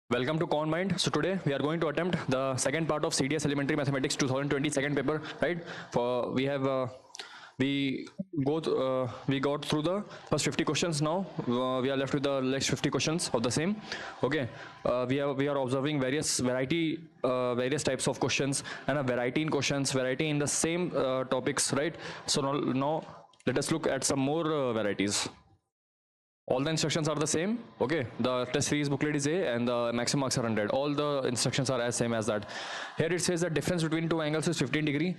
Welcome to Con Mind. So today we are going to attempt the second part of CDS Elementary Mathematics 2020 second paper. Right? For we have we got through the first 50 questions. Now we are left with the next 50 questions of the same. Okay. We are observing various types of questions and a variety in questions, variety in the same topics. Right? So now let us look at some more varieties. All the instructions are the same. Okay, the test series booklet is A and the maximum marks are 100. All the instructions are as same as that. Here it says the difference between two angles is 15 degree,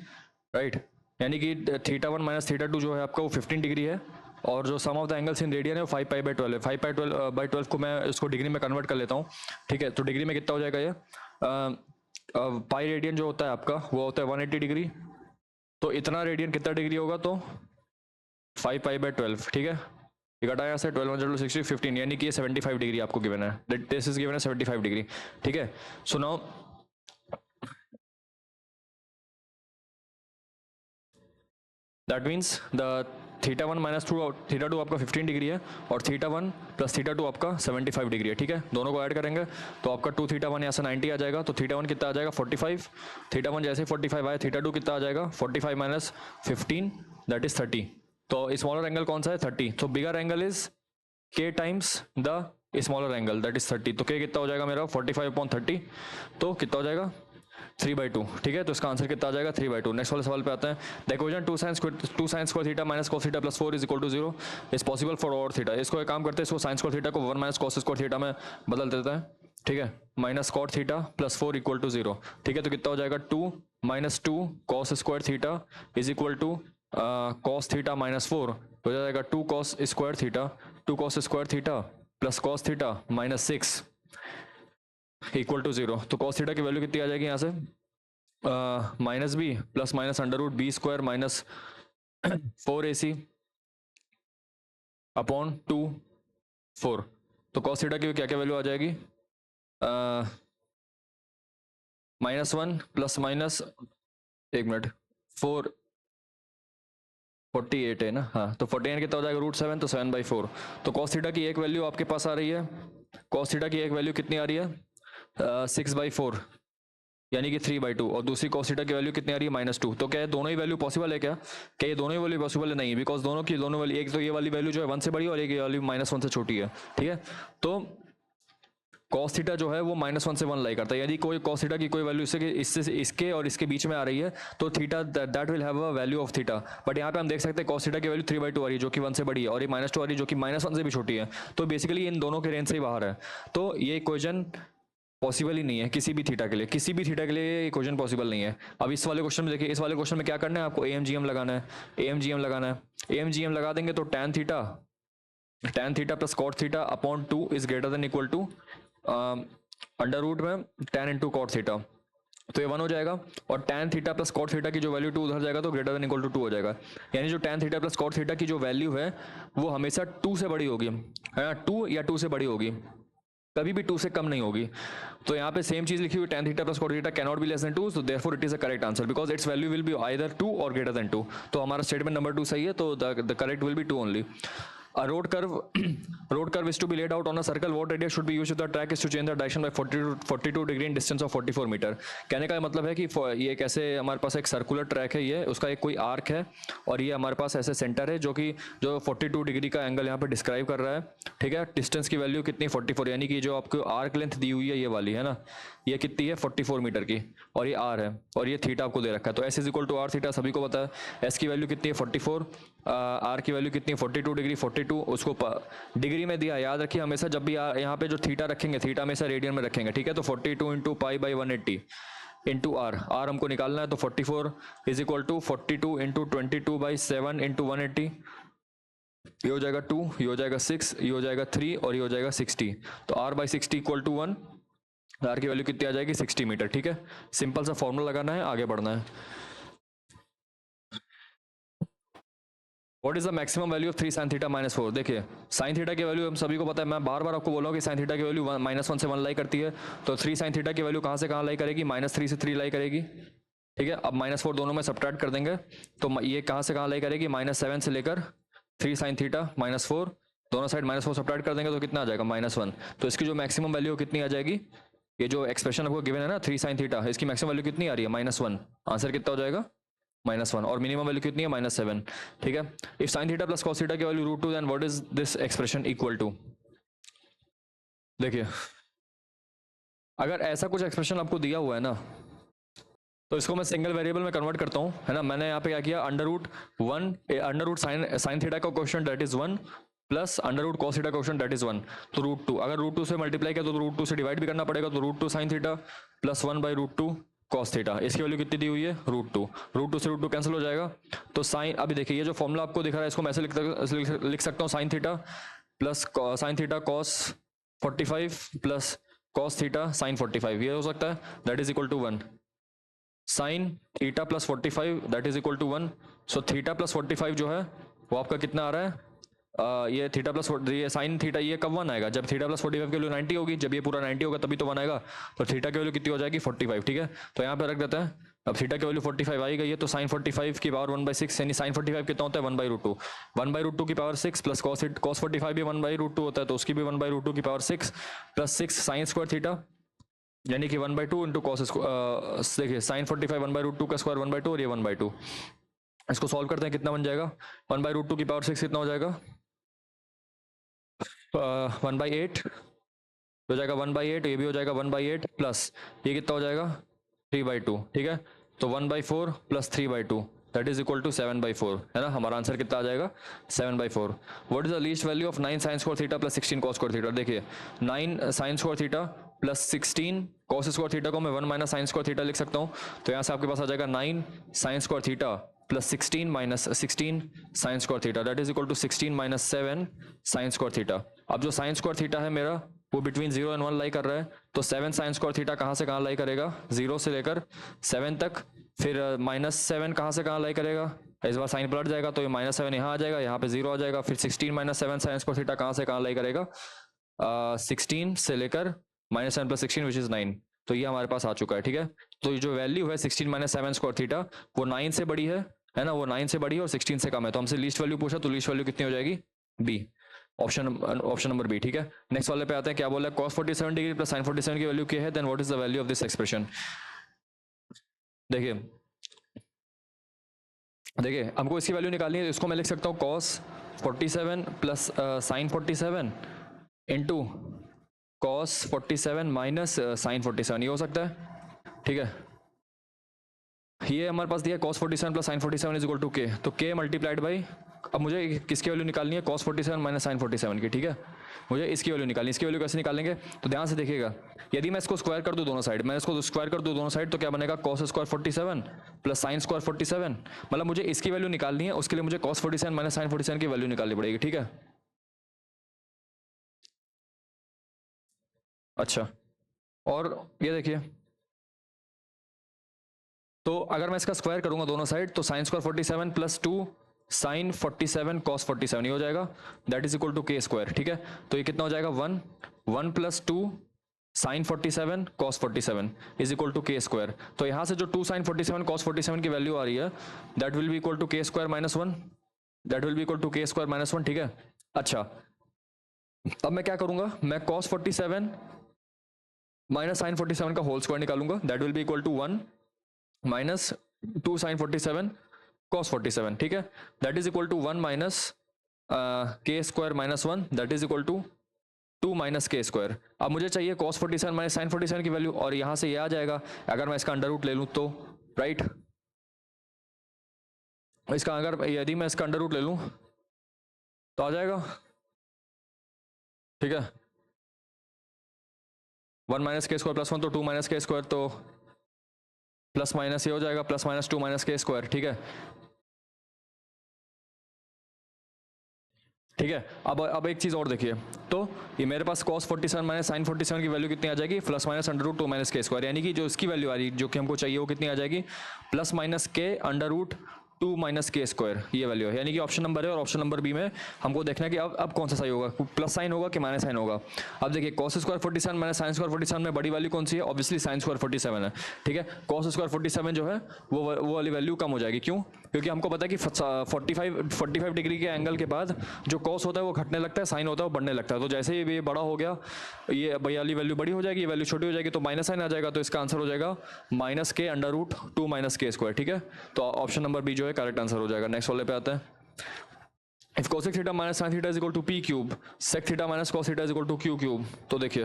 right? यानी कि θ1 minus θ2 जो है आपका वो 15 degree है, और जो sum of the angles in radian है वो 5π/12 है. 5π/12 को मैं इसको डिग्री में कन्वर्ट कर लेता हूँ. ठीक है, तो डिग्री में कितना हो जाएगा ये? पाई रेडियन जो होता है आपका वो होता है 180 डिग्री. तो इतना रेडियन कितना डिग्री होगा? तो 5π/12. ठीक है, घटा यहाँ से 12 1 60 15, यानी कि ये 75 डिग्री आपको गिवन है. दिस इज गिवन है 75 डिग्री. ठीक है, so now that means the θ1 minus θ2 आपका 15 डिग्री है और θ1 प्लस θ2 आपका 75 डिग्री है. ठीक है, दोनों को ऐड करेंगे तो आपका 2θ1 यहाँ से 90 आ जाएगा. तो θ1 कितना आ जाएगा? 45. θ1 जैसे 45 आया, θ2 कितना आ जाएगा? 45 माइनस 15 दैट इज 30. तो स्मॉलर एंगल कौन सा है? 30. तो bigger angle is k times the smaller angle that is 30. तो k कितना हो जाएगा मेरा? 45/30. तो कितना हो जाएगा? 3/2. ठीक है, तो इसका आंसर कितना आ जाएगा? 3/2. नेक्स्ट वाले सवाल पे आते हैं. The equation 2 sin square theta minus cos theta plus 4 is equal to 0 is possible for और थीटा. इसको एक काम करते हैं, इसको sin स्क्वायर थीटा को 1 माइनस cos स्क्वायर थीटा में बदल देते हैं. ठीक है, minus cot theta plus 4 equal to 0. ठीक है, तो कितना हो जाएगा? 2 minus 2 cos square theta is equal to cos theta minus 4. तो हो जाएगा 2 cos square theta plus cos theta minus 6 equal to 0. तो cos थीटा की वैल्यू कितनी आ जाएगी यहाँ से? Minus B plus minus under root B square minus 4ac upon 2 4. तो cos थीटा की क्या क्या वैल्यू आ जाएगी? -1 प्लस माइनस 1 मिनट 4 48 है ना. हाँ, तो 48 कितना हो जाएगा? √7. तो 7/4. तो cos थीटा की एक वैल्यू आपके पास आ रही है. cos थीटा की एक वैल्यू कितनी आ रही है? 6/4 यानी कि 3/2. और दूसरी cos थीटा की वैल्यू कितनी आ रही है? -2. तो क्या है दोनों ही वैल्यू पॉसिबल है क्या? क्या ये दोनों ही वैल्यू पॉसिबल है? नहीं, बिकॉज दोनों वैल्यू, एक तो ये वाली वैल्यू जो है 1 से बड़ी और एक ये वाली -1 से छोटी है. ठीक है, तो cos थीटा जो है वो -1 से 1 लाई करता है. यदि कोई cos थीटा की कोई वैल्यू इससे इसके और इसके बीच में आ रही है तो theta that will have a value of theta. But यहाँ पे हम देख सकते हैं cos थीटा की वैल्यू 3/2 आ रही है जो कि 1 से बड़ी है, और ये -2 आ रही है जो कि -1 से भी छोटी है. तो बेसिकली इन दोनों के रेंज से ही बाहर है. तो ये इक्वेशन पॉसिबल ही नहीं है किसी भी थीटा के लिए. किसी भी थीटा के लिए ये इक्वेशन पॉसिबल नहीं है. अब इस वाले क्वेश्चन में देखिए, इस वाले क्वेश्चन में क्या करना है आपको? AMGM लगाना है. AMGM लगा देंगे तो tan theta plus cot theta upon 2 is greater than equal to under root में tan इंटू cot थीटा. तो ये 1 हो जाएगा, और tan theta plus cot theta की जो वैल्यू 2 उधर जाएगा तो ग्रेटर देन इक्वल टू 2 हो जाएगा. यानी जो tan theta plus cot theta की जो वैल्यू है वो हमेशा 2 से बड़ी होगी, है ना? 2 या 2 से बड़ी होगी, कभी भी 2 से कम नहीं होगी. तो यहाँ पे सेम चीज लिखी हुई, tan theta plus cot theta can not be less than 2, so therefore it is a correct answer because it's value will be either 2 और ग्रेटर देन 2. तो हमारा स्टेटमेंट नंबर 2 सही है. तो the correct will be 2 only. A road curve is to be laid out on a circle. What radius should be used if the track is to change the direction by 42 degree in distance of 44 metre. कहने का मतलब है कि ये कैसे हमारे पास एक सर्कुलर ट्रैक है, ये उसका एक कोई आर्क है और ये हमारे पास ऐसे सेंटर है जो 42 डिग्री का एंगल यहाँ पे डिस्क्राइब कर रहा है. ठीक है, डिस्टेंस की वैल्यू कितनी? 44. यानी कि जो आपको आर्क लेंथ दी हुई है ये वाली है ना, ये कितनी है? 44 मीटर की, और ये आर है और ये थीटा आपको दे रखा है. तो S is equal to R theta सभी को पता है. S की वैल्यू कितनी है? 44. आर की वैल्यू कितनी है? 42 डिग्री. 42 उसको डिग्री में दिया. याद रखिए हमेशा जब भी यहाँ पे जो थीटा रखेंगे, थीटा हमेशा रेडियन में रखेंगे. ठीक है, तो 42 इंटू π/180 इंटू आर हमको निकालना है. तो 44 is equal to 42 into 22/7 into 180. ये हो जाएगा 2, ये हो जाएगा 6, ये हो जाएगा 3 और ये हो जाएगा 60. तो r/60 इक्वल टू 1. आर की वैल्यू कितनी आ जाएगी? 60 मीटर. ठीक है, सिंपल सा फॉर्मूला लगाना है, आगे बढ़ना है. What is the maximum value of 3 sin theta minus 4? देखिए sin थीटा की वैल्यू हम सभी को पता है. मैं बार बार आपको बोला हूँ कि sin थीटा की वैल्यू -1 से 1 लाई करती है. तो 3 sin थीटा की वैल्यू कहाँ से कहाँ लाई करेगी? -3 से 3 लाई करेगी. ठीक है, अब -4 दोनों में सब्ट्रैक्ट कर देंगे तो ये कहाँ से कहाँ लाई करेगी? -7 से लेकर 3 sin थीटा -4 दोनों साइड -4 सब्ट्रैक्ट कर देंगे तो कितना आ जाएगा -1। तो इसकी जो मैक्सिमम वैल्यू कितनी आ जाएगी, ये जो एक्सप्रेशन आपको गिवन है ना 3 sin थीटा, इसकी मैक्सिमम वैल्यू कितनी आ रही है -1। आंसर कितना हो जाएगा -1। और मिनिमम वैल्यू कितनी है -7। ठीक है, if sin theta plus cos theta की value √2 then what is this expression equal to. देखिए अगर ऐसा कुछ एक्सप्रेशन आपको दिया हुआ है ना, तो इसको मैं सिंगल वेरिएबल में कन्वर्ट करता हूँ, है ना। मैंने यहाँ पे क्या किया, अंडर रूट साइन थीटा का question that is 1 plus under root cos theta का क्वेश्चन दैट इज 1, तो √2। अगर √2 से मल्टीप्लाई किया तो √2 से डिवाइड भी करना पड़ेगा, तो √2 sine theta plus 1/√2 cos theta. इसकी वैल्यू कितनी दी हुई है √2। √2 से √2 कैंसिल हो जाएगा, तो साइन, अभी देखिए ये जो फॉर्मूला आपको दिख रहा है इसको मैं ऐसे लिख सकता हूँ, sine theta plus sine theta cos 45 plus cos theta sine 45, ये हो सकता है, that is equal to 1। Sine theta plus 45 that is equal to 1। So theta plus 45 जो है वो आपका कितना आ रहा है, ये थीटा प्लस ये साइन थीटा, ये कब 1 आएगा, जब थीटा प्लस 45 की वैल्यू 90 होगी, जब ये पूरा 90 होगा तभी तो 1 आएगा। तो थीटा की वैल्यू कितनी हो जाएगी 45। ठीक है, तो यहाँ पे रख देते हैं। अब थीटा की वैल्यू 45 आई गई है, तो साइन 45 की पावर 1/6, यानी साइन 45 कितना होता है 1/√2। 1/√2 की पावर 6 प्लस कॉस 45 भी 1/√2 होता है, तो उसकी भी 1/√2 की power 6 plus 6 sign square theta, यानी कि 1/2 इंटू कॉस। देखिए साइन 45 1/√2 का स्क्वायर 1/2 और ये 1/2। इसको सॉल्व करते हैं, कितना बन जाएगा, 1/√2 की पावर 6 कितना हो जाएगा 1/8 हो जाएगा, 1/8, ये भी हो जाएगा 1/8 प्लस ये कितना हो जाएगा 3/2। ठीक है, तो 1/4 plus 3/2 that is equal to 7/4, है ना। हमारा आंसर कितना आ जाएगा 7/4। What is the least value of 9 sine square theta plus 16 cos square theta. देखिए 9 sine square theta plus 16 cos square theta को मैं 1 माइनस साइन स्क्वायर थीटा लिख सकता हूँ, तो यहाँ से आपके पास आ जाएगा 9 sine square theta plus 16 minus 16 sine square theta that is equal to 16 minus 7 sine square theta. अब जो साइन स्क्वायर थीटा है मेरा वो बिटवीन 0 और 1 लाई कर रहा है, तो 7 साइन स्क्वायर थीटा कहाँ से कहाँ लाई करेगा 0 से लेकर 7 तक, फिर -7 कहाँ से कहाँ लाई करेगा, इस बार साइन पलट जाएगा तो ये -7 यहाँ आ जाएगा, यहाँ पे 0 आ जाएगा, फिर 16 माइनस 7 साइन स्क्वायर थीटा कहाँ से कहाँ लाई करेगा 16 से लेकर -7 प्लस 16 विच इज 9। तो ये हमारे पास आ चुका है। ठीक है, तो ये जो वैल्यू है 16 माइनस 7 स्क्वायर थीटा वो 9 से बड़ी है ना, वो 9 से बड़ी है और 16 से कम है, तो हमसे लीस्ट वैल्यू पूछा, तो लीस्ट वैल्यू कितनी हो जाएगी बी, ऑप्शन नंबर बी। ठीक है, नेक्स्ट वाले पे आते हैं, क्या बोला है, cos 47 डिग्री प्लस sin 47 की वैल्यू क्या है, then what is the value of this expression. देखिए हमको इसकी वैल्यू निकालनी है, इसको मैं लिख सकता हूँ cos 47 plus sin 47 into cos 47 minus sin 47, ये हो सकता है। ठीक है, ये हमारे पास दिया cos 47 plus sin 47 is equal to k, तो k मल्टीप्लाइड बाई, अब मुझे किसकी वैल्यू निकालनी है cos 47 माइनस sin 47 की। ठीक है, मुझे इसकी वैल्यू निकालनी है। इसकी वैल्यू कैसे निकालेंगे, तो ध्यान से देखिएगा, यदि मैं इसको स्क्वायर कर दूं दोनों साइड, मैं इसको स्क्वायर कर दूं दोनों साइड, तो क्या बनेगा cos square 47 plus sin square 47, मतलब मुझे इसकी वैल्यू निकालनी है, उसके लिए मुझे cos 47 माइनस sin 47 की वैल्यू निकालनी पड़ेगी। ठीक है, अच्छा, और ये देखिए, तो अगर मैं इसका स्क्वायर करूंगा दोनों साइड, तो sine square 47 plus 2 sine 47 cos 47 ये हो जाएगा, that is equal to K square. ठीक है, तो ये कितना हो जाएगा 1 plus 2 sine 47 cos 47 is equal to K square. तो यहाँ से जो 2 साइन 47 कॉस 47 की वैल्यू आ रही है that will be equal to K square minus 1, that will be equal to K square minus 1। ठीक है, अच्छा, अब मैं क्या करूंगा, मैं cos 47 माइनस साइन 47 का होल स्क्वायर निकालूंगा, that will be equal to 1 minus 2 sine 47 cos 47। ठीक है, that is equal to 1 minus K square minus 1 that is equal to 2 minus K square. अब मुझे चाहिए cos 47 माइनस साइन 47 की value, और यहां से ये आ जाएगा, अगर मैं इसका अंडर रूट ले लूं तो, राइट, इसका अगर यदि मैं इसका अंडर रूट ले लूं तो आ जाएगा। ठीक है, 1 माइनस के स्क्वायर प्लस 1 तो 2 माइनस के स्क्वायर, तो प्लस माइनस ये हो जाएगा plus minus 2 minus K square. ठीक है, ठीक है, अब एक चीज और देखिए, तो ये मेरे पास cos 47 माइनस साइन 47 की वैल्यू कितनी आ जाएगी, plus minus under root 2 minus K square, यानी कि जो इसकी वैल्यू आ रही जो कि हमको चाहिए वो कितनी आ जाएगी, प्लस माइनस के under root 2 minus K square, ये वैल्यू है। यानी कि ऑप्शन नंबर है और ऑप्शन नंबर बी में हमको देखना है कि अब कौन सा सही होगा, प्लस साइन होगा कि माइनस साइन होगा। अब देखिए cos square 47 minus sine square 47 में बड़ी वैल्यू कौन सी है, ऑब्वियसली साइन स्क्वायर 47 है, ठीक है। कॉस स्क्वायर 47 जो है वो वाली वैल्यू कम हो जाएगी, क्यों? क्योंकि हमको पता है कि 45 डिग्री के एंगल के बाद जो कॉस होता है वो घटने लगता है, साइन होता है वो बढ़ने लगता है। तो जैसे ही ये बड़ा हो गया, ये वाली वैल्यू बड़ी हो जाएगी, ये वैल्यू छोटी हो जाएगी, तो माइनस साइन आ जाएगा। तो इसका आंसर हो जाएगा माइनस के under root 2 minus K square, ठीक है। तो ऑप्शन नंबर बी जो है करेक्ट आंसर हो जाएगा। नेक्स्ट वाले पे आते हैं। If cosec theta minus sin theta is equal to p cube, sec theta minus cos theta is equal to q cube. तो देखिए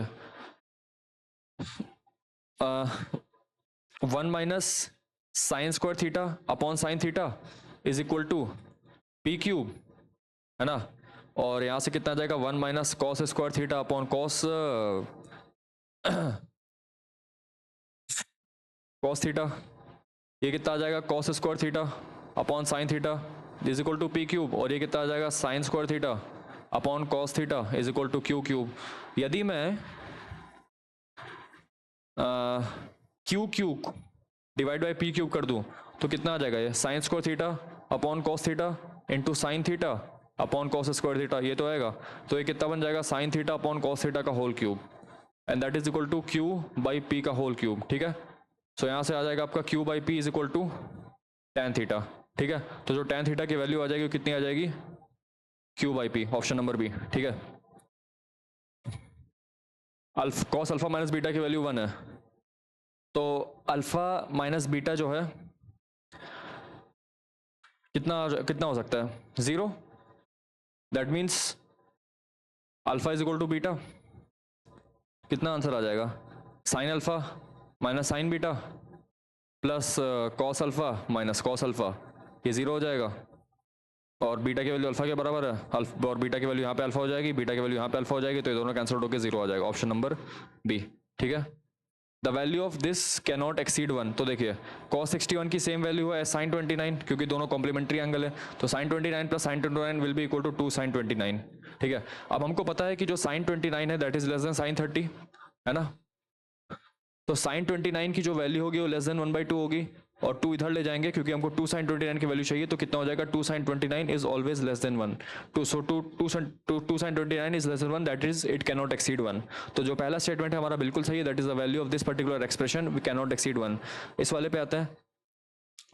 1 minus sine square theta upon sine theta is equal to p cube, है ना। और यहां से कितना आ जाएगा, 1 minus cos square theta upon cos cos theta, ये कितना आ जाएगा, cos square theta upon sine theta is equal to P cube. और ये कितना आ जाएगा, sine square theta upon cos theta is equal to Q cube. यदि मैं Q cube divide by P cube कर दूं तो कितना आ जाएगा, ये sine square theta upon cos theta into sine theta upon cos square theta, ये तो आएगा। तो ये कितना बन जाएगा, sine theta upon cos theta का whole cube, and that is equal to Q by P का होल क्यूब, ठीक है। सो यहाँ से आ जाएगा आपका Q by P is equal to tan theta, ठीक है। तो जो टैन थीटा की वैल्यू आ जाएगी वो कितनी आ जाएगी, Q by P, option number B, ठीक है। कॉस अल्फा माइनस बीटा की वैल्यू 1 है, तो अल्फा माइनस बीटा जो है कितना हो सकता है, 0। That means alpha is equal to beta, कितना आंसर आ जाएगा, sine alpha minus sine beta plus cos alpha minus cos alpha, ये 0 हो जाएगा। और बीटा की वैल्यू अल्फा के बराबर है, और बीटा की वैल्यू यहाँ पे अल्फा हो जाएगी, बीटा की वैल्यू यहाँ पे अल्फा हो जाएगी, तो ये दोनों कैंसिल होकर 0 आ जाएगा, ऑप्शन नंबर बी, ठीक है। The value of this can not exceed 1। तो देखिए cos 61 की सेम वैल्यू है sin 29, क्योंकि दोनों कॉम्प्लीमेंट्री एंगल है, तो sin 29 प्लस sin 29 will be equal to 2 sin 29, ठीक है। अब हमको पता है कि जो sin 29 है that is less than sin 30, है ना। तो sin 29 की जो वैल्यू होगी वो लेस देन 1/2 होगी, और 2 इधर ले जाएंगे क्योंकि हमको 2 sin 29 की वैल्यू चाहिए, तो कितना हो जाएगा, 2 sin 29 is always less than 1। 2 sin 29 is less than 1, that is it can not exceed 1। तो जो पहला स्टेटमेंट है हमारा बिल्कुल सही है, that is the value of this particular expression we can not exceed 1। इस वाले पे आता है,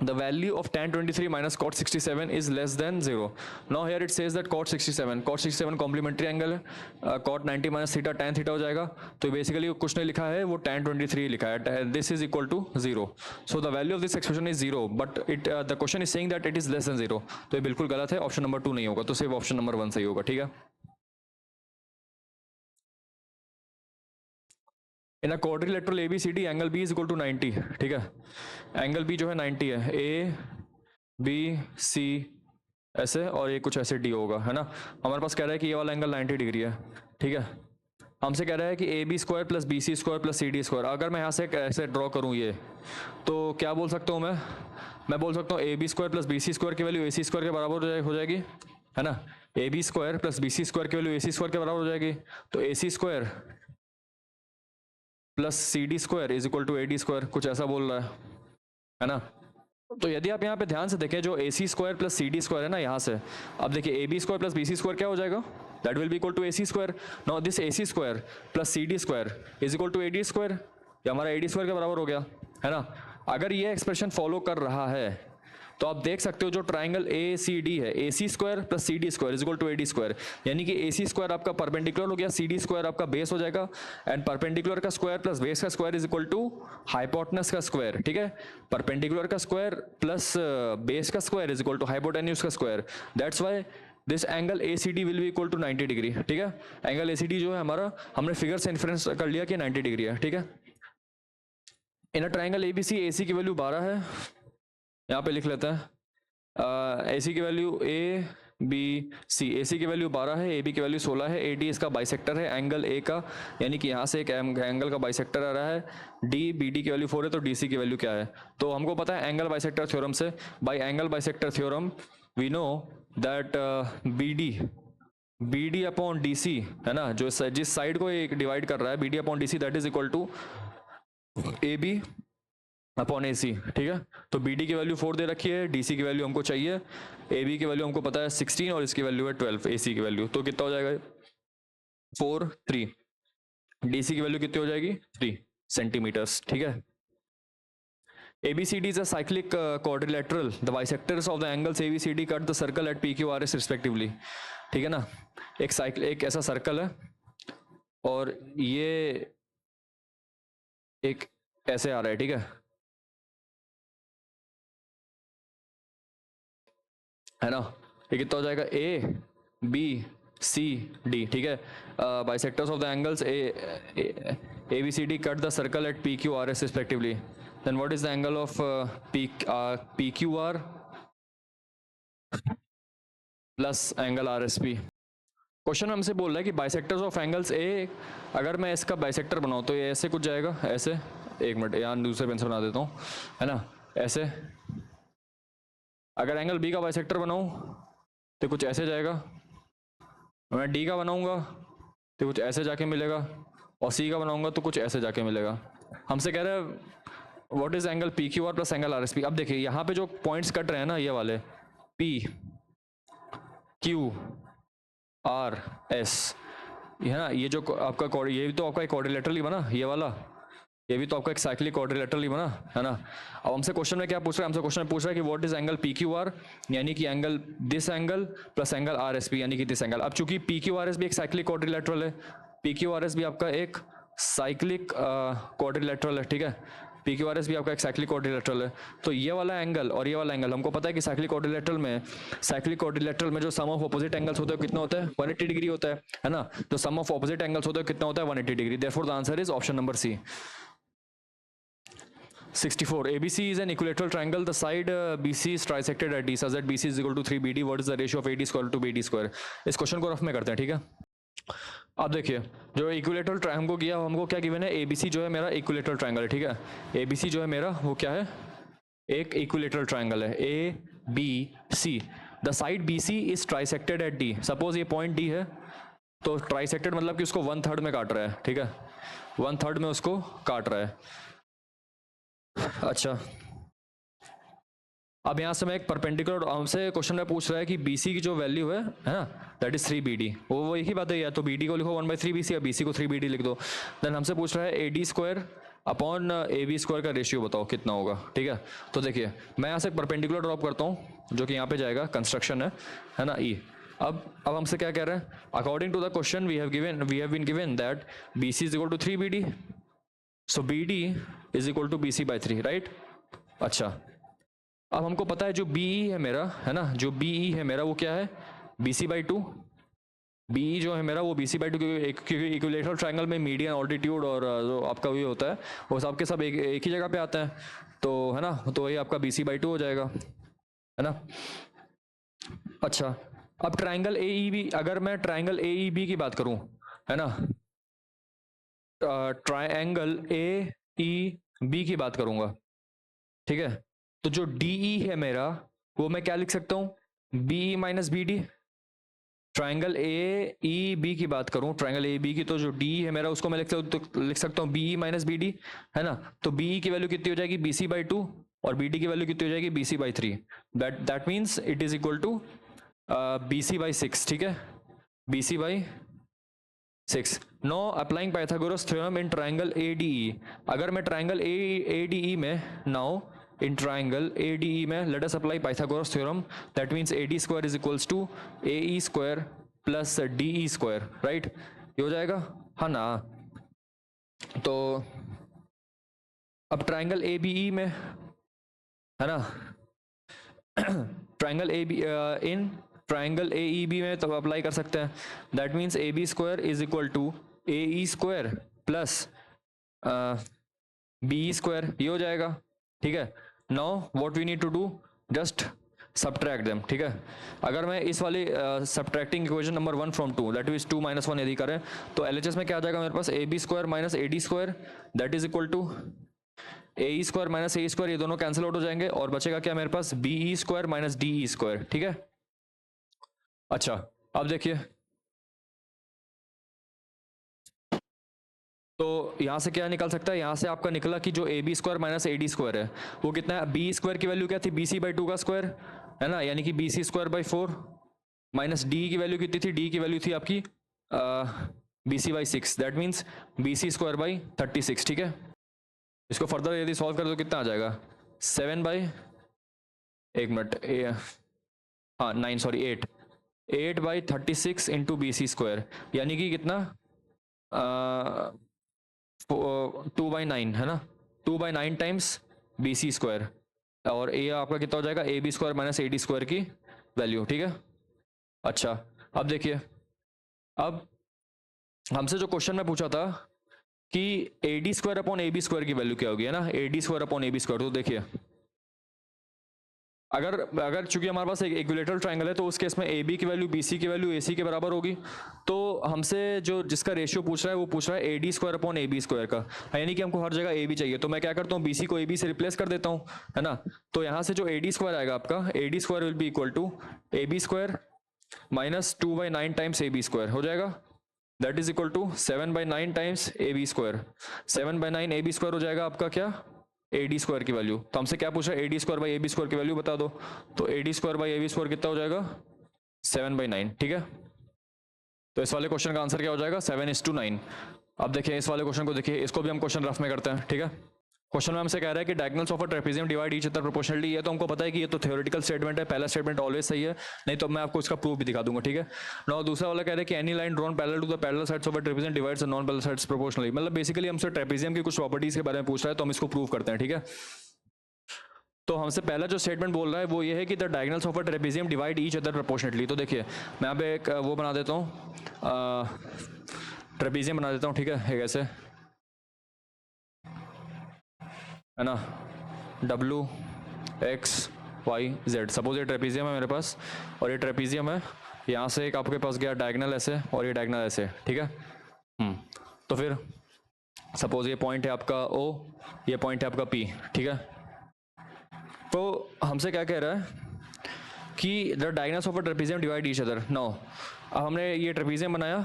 the value of tan 23 minus cot 67 is less than 0. Now here it says that cot 67 complementary angle है, cot 90 minus theta tan theta हो जाएगा। तो basically कुछ नहीं लिखा है, वो tan 23 लिखा है, this is equal to 0. So the value of this expression is 0, but the question is saying that it is less than 0. तो ये बिल्कुल गलत है, ऑप्शन नंबर 2 नहीं होगा, तो सिर्फ ऑप्शन नंबर 1 सही होगा, ठीक है। In a quadrilateral ABCD angle B is equal to 90, ठीक है। एंगल B जो है 90 है, ABC ऐसे, और ये कुछ ऐसे D होगा, है ना। हमारे पास कह रहा है कि ये वाला एंगल 90 डिग्री है, ठीक है। हमसे कह रहा है कि AB square plus BC square plus CD square, अगर मैं यहाँ से ऐसे ड्रॉ करूँ ये, तो क्या बोल सकता हूँ मैं बोल सकता हूँ AB square plus BC square की वैल्यू AC स्क्वायर के बराबर हो जाएगी, है ना। AB square plus BC square की वैल्यू AC स्क्वायर के बराबर हो जाएगी, तो AC square plus CD square is equal to AD square, कुछ ऐसा बोल रहा है ना। तो यदि आप यहाँ पे ध्यान से देखें, जो AC square plus CD square है ना, यहाँ से अब देखिए AB square plus BC square क्या हो जाएगा, that will be equal to AC square. Now this AC square plus CD square is equal to AD square, ये हमारा AD स्क्वायर के बराबर हो गया, है ना। अगर ये एक्सप्रेशन फॉलो कर रहा है तो आप देख सकते हो जो ट्राइंगल ACD है, AC square plus CD square is equal to AD square, यानी कि AC स्क्वायर आपका परपेंडिकुलर हो गया, CD स्क्वायर आपका बेस हो जाएगा, एंड परपेंडिकुलर का स्क्वायर प्लस बेस का square is equal to hypotenuse का स्क्वायर, ठीक है। परपेंडिकुलर का स्क्वायर प्लस बेस का square is equal to hypotenuse का square, that's why this angle ACD will be equal to 90 degree, ठीक है। एंगल ACD जो है हमारा, हमने फिगर से इन्फ्रेंस कर लिया कि 90 डिग्री है, ठीक है। In a triangle ABC AC की वैल्यू 12 है, यहाँ पे लिख लेता है, AC की वैल्यू ABC, AC की वैल्यू 12 है, AB की वैल्यू 16 है, AD इसका बाइसेक्टर है एंगल A का, यानी कि यहाँ से एक एंगल का बाइसेक्टर आ रहा है, BD की वैल्यू 4 है, तो DC की वैल्यू क्या है, तो हमको पता है एंगल बाइसेक्टर थ्योरम से, by angle bisector theorem we know that BD upon DC, है ना, जो जिस साइड को एक डिवाइड कर रहा है, BD upon DC that is equal to AB upon A C, ठीक है। तो बी डी की वैल्यू 4 दे रखी है, डी सी की वैल्यू हमको चाहिए, ए बी की वैल्यू हमको पता है 16 और इसकी वैल्यू है 12, ए सी की वैल्यू तो कितना हो जाएगा 4 3, डी सी की वैल्यू कितनी हो जाएगी 3 सेंटीमीटर्स, ठीक है। ABCD is a cyclic quadrilateral. The bisectors of the angles ABCD cut the circle at PQRS respectively. ठीक है ना, एक ऐसा सर्कल है और ये एक ऐसे आ रहा है, ठीक है ना। ये कितना हो जाएगा A B C D, ठीक है। Bisectors of the angles ABCD cut the circle at PQRS respectively. Then what is the angle of PQR plus angle RSP? Question हमसे बोल रहा है कि बाइसेक्टर्स ऑफ एंगल्स ए, अगर मैं इसका बाइसेक्टर बनाऊँ तो ये ऐसे कुछ जाएगा, ऐसे, एक मिनट यहाँ दूसरे पेन से बना देता हूँ, है ना, ऐसे। अगर एंगल बी का बाइसेक्टर बनाऊँ तो कुछ ऐसे जाएगा, मैं डी का बनाऊँगा तो कुछ ऐसे जाके मिलेगा, और सी का बनाऊँगा तो कुछ ऐसे जाके मिलेगा। हमसे कह रहे हैं what is angle P q r plus angle R S P. अब देखिए यहाँ पे जो पॉइंट्स कट रहे हैं ना, ये वाले पी क्यू आर एस, है ना, ये जो आपका ये भी तो आपका एक क्वाड्रिलेटरल ही बना, ये वाला, ये भी तो आपका एक साइक्लिक क्वाड्रिलेटरल ही बना, है ना। अब हमसे क्वेश्चन में क्या पूछ रहा है, हमसे क्वेश्चन में पूछ रहा है कि what is angle P q are, यानी कि angle this angle plus angle R S P, यानी कि दिस एंगल। अब चूंकि पी क्यू आर एस भी एक साइक्लिक क्वाड्रिलेटरल है, पी क्यू आर एस भी आपका एक साइक्लिक क्वाड्रिलेटरल है, ठीक है। पी क्यू आर एस भी आपका एक साइक्लिक क्वाड्रिलेटरल है, तो ये वाला एंगल और ये वाला एंगल हमको पता है कि साइक्लिक क्वाड्रिलेटरल में जो सम ऑफ ऑपोजिट एंगल्स होते हैं कितना होता है 180 डिग्री होता है ना। तो सम ऑफ ऑपोजिट एंगल्स होते हैं कितना होता है 180 degree. Therefore the answer is option number C. 64. ABC is an equilateral triangle. The side BC is trisected at D such that BC is equal to 3BD. What is the ratio of AD square to BD square? इस question को rough में करते हैं, ठीक है। अब देखिए जो इक्विलेटरल ट्रायंगल हमको किया, हमको क्या गिवन है, ABC जो है मेरा इक्विलेटरल ट्रायंगल है, ठीक है। ABC जो है मेरा वो क्या है, एक इक्विलेटरल ट्रायंगल है ABC। The side BC is trisected at D। Suppose ये पॉइंट D है, तो ट्राइसेक्टेड मतलब कि उसको 1/3 में काट रहा है, ठीक है, 1/3 में उसको काट रहा है। अच्छा, अब यहाँ से मैं एक परपेंडिकुलर, हमसे क्वेश्चन में पूछ रहा है कि BC की जो वैल्यू है ना, दैट इज 3BD। वो एक ही बात है, या तो BD को लिखो 1/3 BC या BC को 3BD लिख दो। देन हमसे पूछ रहा है AD square upon AB square का रेशियो बताओ कितना होगा, ठीक है। तो देखिए मैं यहाँ से परपेंडिकुलर ड्रॉप करता हूँ जो कि यहाँ पे जाएगा, कंस्ट्रक्शन है ना, E। अब हमसे क्या कह रहे हैं, according to the question we have been given that BC is equal to 3BD, so BD is equal to BC by 3, right. अच्छा, अब हमको पता है जो BE है मेरा, है ना, जो BE है मेरा वो क्या है BC बाई 2। BE जो है मेरा वो BC बाई 2, क्योंकि इक्विलेटरल ट्रायंगल में मीडियन, ऑल्टीट्यूड और जो आपका ये होता है वो सब के सब एक ही जगह पे आता है, तो है ना, तो ये आपका BC बाई 2 हो जाएगा, है ना। अच्छा, अब ट्रायंगल AEB, अगर मैं ट्रायंगल AEB की बात करूं, है ना, ट्रायंगल AEB की बात करूंगा, ठीक है, तो जो DE है मेरा वो मैं क्या लिख सकता हूं BE minus BD। Triangle AEB की बात करूं, ट्रायंगल AEB की, तो जो DE है मेरा उसको मैं लिख सकता हूं BE माइनस BD, है ना। तो BE की वैल्यू कितनी हो जाएगी BC बाई 2 और BD की वैल्यू कितनी हो जाएगी BC by 3। That means it is equal to BC by 6, ठीक है, BC by 6। Now applying Pythagoras theorem in triangle ADE। अगर मैं ट्रायंगल ADE में, नाउ in triangle ADE में let us apply Pythagoras theorem, that means AD square is equals to AE square plus DE square, right। ये हो जाएगा, हाँ ना। तो अब ट्रायंगल ABE में, है ना, ट्रायंगल इन ट्रायंगल AEB में तो अप्लाई कर सकते हैं, that means AB square is equal to AE square plus BE square, ये हो जाएगा, ठीक है। Now what we need to do, just subtract them, ठीक है। अगर मैं इस वाली subtracting equation number 1 from 2 that is 2 minus 1 यदि करें तो LHS में क्या आ जाएगा मेरे पास AB square minus AD square that is equal to AE square minus AE square, ये दोनों कैंसिल आउट हो जाएंगे और बचेगा क्या मेरे पास BE square minus DE square, ठीक है। अच्छा, अब देखिए तो यहाँ से क्या निकल सकता है, यहाँ से आपका निकला कि जो A B square minus A D square है वो कितना है, बी स्क्वायर की वैल्यू क्या थी, बी सी बाई 2 का स्क्वायर है ना, यानी कि B C square by 4 minus D की वैल्यू कितनी थी, डी की वैल्यू थी आपकी B C by 6, that means B C square by 36, ठीक है। इसको फर्दर यदि सॉल्व कर तो कितना आ जाएगा, 7 बाई, एक मिनट, हाँ 9 sorry 8 by 36 into B C square, यानी कि कितना 2/9 है ना, 2/9 टाइम्स बी सी स्क्वायर, और ए आपका कितना हो जाएगा, A B square minus A D square की वैल्यू, ठीक है। अच्छा अब देखिए, अब हमसे जो क्वेश्चन में पूछा था कि A D square upon A B square की वैल्यू क्या होगी, है ना, A D square upon A B square, तो देखिए अगर चूंकि हमारे पास एक इक्विलेटरल ट्रायंगल है तो उस केस में ए बी की वैल्यू बी सी की वैल्यू ए सी के बराबर होगी, तो हमसे जो जिसका रेशियो पूछ रहा है वो पूछ रहा है A D square upon A B square का, यानी कि हमको हर जगह ए बी चाहिए, तो मैं क्या करता हूँ, बी सी को ए बी से रिप्लेस कर देता हूँ, है ना। तो यहाँ से जो ए डी स्क्वायर आएगा आपका, A D square will be equal to A B square minus 2/9 times A B square हो जाएगा, that is equal to 7/9 times A B square, 7/9 A B square हो जाएगा आपका क्या, ए डी स्क्वायर की value. तो हमसे क्या पूछा, A D square by A B square की वैल्यू बता दो, तो A D square by A B square कितना हो जाएगा, 7/9, ठीक है। तो इस वाले क्वेश्चन का आंसर क्या हो जाएगा, 7:9। अब देखिए इस वाले क्वेश्चन को देखिए, इसको भी हम क्वेश्चन रफ में करते हैं, ठीक है। क्वेश्चन में हमसे कह रहा है कि diagonals of a trapezium divide each other proportionally, ये तो हमको पता है कि ये तो थ्योरेटिकल स्टेटमेंट है, पहला स्टेटमेंट ऑलवेज सही है, नहीं तो मैं आपको इसका प्रूफ भी दिखा दूंगा, ठीक है। नाउ दूसरा वाला कह रहा है कि any line drawn parallel to the parallel sides of a trapezium divides the non parallel sides proportionally, मतलब बेसिकली हमसे ट्रेपेजियम की कुछ प्रॉपर्टीज के बारे में पूछ रहा है, तो हम इसको प्रूव करते हैं, ठीक है। तो हमसे पहला जो स्टेटमेंट बोल रहा है वो ये है कि the diagonals of a trapezium divide each other proportionally, तो देखिए मैं यहाँ पे एक वो बना देता हूँ, ट्रेपेजियम बना देता हूँ, ठीक है, एक ऐसे, है ना, W X Y Z, suppose ये ट्रेपेजियम है मेरे पास, और ये ट्रेपेजियम है, यहाँ से एक आपके पास गया डायगोनल ऐसे और ये डायगोनल ऐसे, ठीक है। तो फिर सपोज ये पॉइंट है आपका O, ये पॉइंट है आपका P, ठीक है। तो हमसे क्या कह रहा है कि the diagonals of a trapezium divide each other. Now अब हमने ये ट्रेपेजियम बनाया,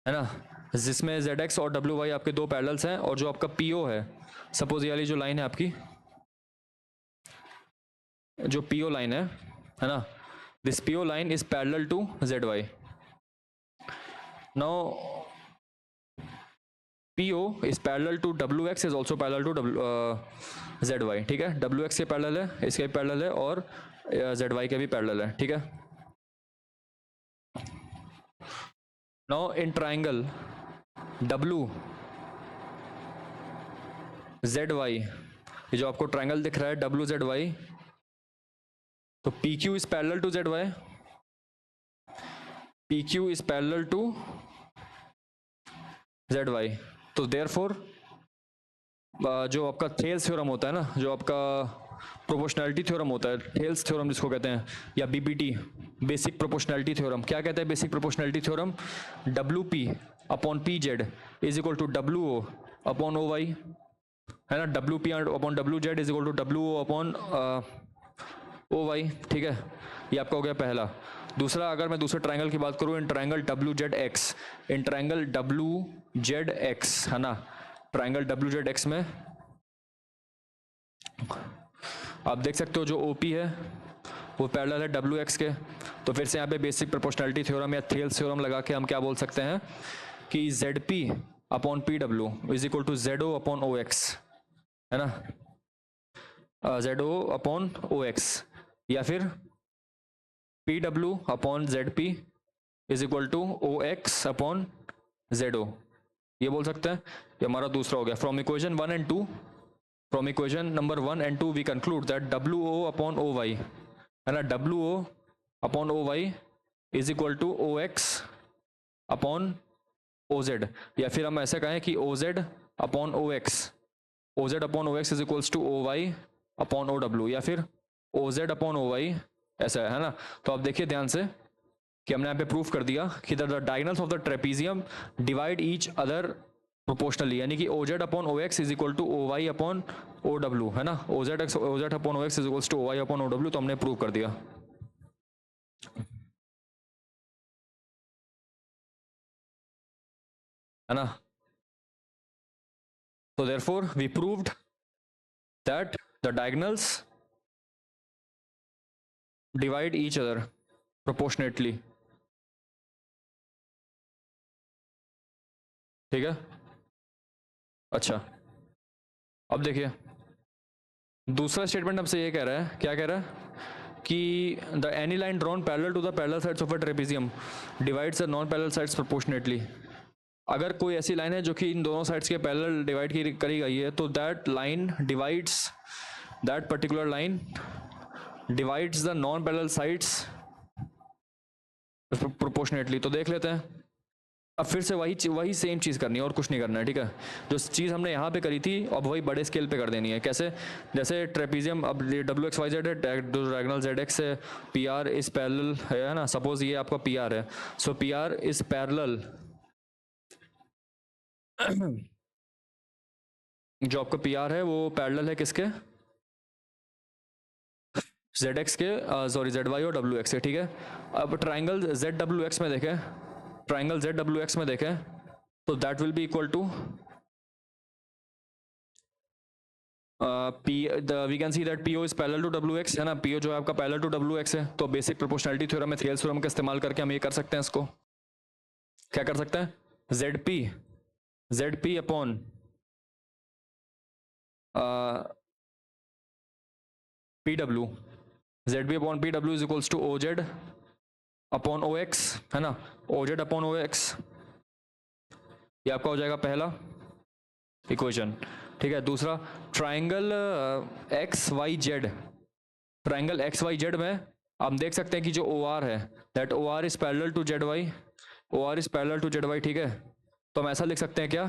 है ना, जिसमें ZX और WY आपके दो पैरेलल्स हैं, और जो आपका PO है, सपोज ये वाली जो लाइन है आपकी, जो PO लाइन है ना, this PO line is parallel to ZY। Now PO is parallel to WX is also parallel to ZY, ठीक है, WX के पैरेलल है, इसके भी पैरेलल है, और ZY के भी पैरेलल है, ठीक है। नाउ इन ट्राइंगल WZY, ये जो आपको ट्राइंगल दिख रहा है WZY, तो PQ is parallel to ZY, PQ is parallel to ZY, तो देयरफॉर जो आपका थेल्स थ्योरम होता है ना, जो आपका प्रोपोर्शनैलिटी थ्योरम होता है, थेल्स थ्योरम जिसको कहते हैं, या BPT, बेसिक प्रोपोर्शनैलिटी थ्योरम, क्या कहता है basic proportionality theorem, WP upon PZ is equal to WO upon OY, है ना, WP upon WZ is equal to WO upon OY, ठीक है। ये आपका हो गया पहला। दूसरा, अगर मैं दूसरे ट्रायंगल की बात करूं, in triangle WZX, in triangle WZX, है ना, ट्रायंगल WZX में आप देख सकते हो जो OP है वो पैरेलल है WX के, तो फिर से यहाँ पे बेसिक प्रोपोर्शनैलिटी थ्योरम या थेल्स थ्योरम लगा के हम क्या बोल सकते हैं कि ZP upon PW is equal to ZO upon OX, है ना, ZO अपॉन OX, या फिर PW upon ZP is equal to OX upon ZO, ये बोल सकते हैं। ये हमारा दूसरा हो गया। From equation 1 and 2, from equation number 1 and 2 we conclude that WO upon OY, है ना, WO upon OY is equal to OX upon OZ, या फिर हम ऐसे कहें कि OZ upon OX, OZ upon OX is equals to OY upon OW, या फिर OZ अपॉन OY, ऐसा है ना। तो आप देखिए ध्यान से कि हमने यहाँ पे प्रूफ कर दिया कि the diagonals of the trapezium divide each other proportionally, यानी कि OZ upon OX is equal to OY upon OW, है ना, OZ upon OX is equals to OY upon OW, तो हमने प्रूव कर दिया, है ना। So therefore we proved that the diagonals divide each other proportionately. ठीक है, अच्छा अब देखिए दूसरा स्टेटमेंट हमसे ये कह रहा है, क्या कह रहा है कि the any line drawn parallel to the parallel sides of a trapezium divides the non parallel sides proportionately. अगर कोई ऐसी लाइन है जो कि इन दोनों साइड्स के पैरेलल डिवाइड करी गई है तो that line divides, that particular line divides the non parallel sides proportionately. तो देख लेते हैं, अब फिर से वही सेम चीज़ करनी है और कुछ नहीं करना है, ठीक है। जो चीज़ हमने यहाँ पे करी थी अब वही बड़े स्केल पे कर देनी है। कैसे, जैसे ट्रेपीजियम, अब डब्ल्यू एक्स वाई जेड है, डायगोनल जेड एक्स है, पी आर इज पैरेलल है ना, सपोज ये आपका पी आर है, सो पी आर इज पैरेलल जो आपका पी आर है वो पैरेलल है किसके, जेड एक्स के, सॉरी जेड वाई और डब्ल्यू एक्स के, ठीक है। अब ट्राइंगल जेड डब्ल्यू एक्स में देखें, ट्राइंगल जेड डब्ल्यू एक्स में देखें तो that will be equal to P, we can see that P O is parallel to W X है ना, पी ओ जो है आपका पैरेलल टू डब्ल्यू एक्स है। तो बेसिक प्रोपोर्शनलिटी थ्योरम में थेल्स थ्योरम का इस्तेमाल करके हम ये कर सकते हैं, इसको क्या कर सकते हैं, Z P upon P W, Z P upon P W is equals to O Z upon O X है ना, O Z upon O X, ये आपका हो जाएगा पहला इक्वेशन, ठीक है। दूसरा triangle X Y Z, triangle X Y Z में हम देख सकते हैं कि जो ओ आर है that O R is parallel to Z Y, O R is parallel to Z Y, ठीक है। तो हम ऐसा लिख सकते हैं क्या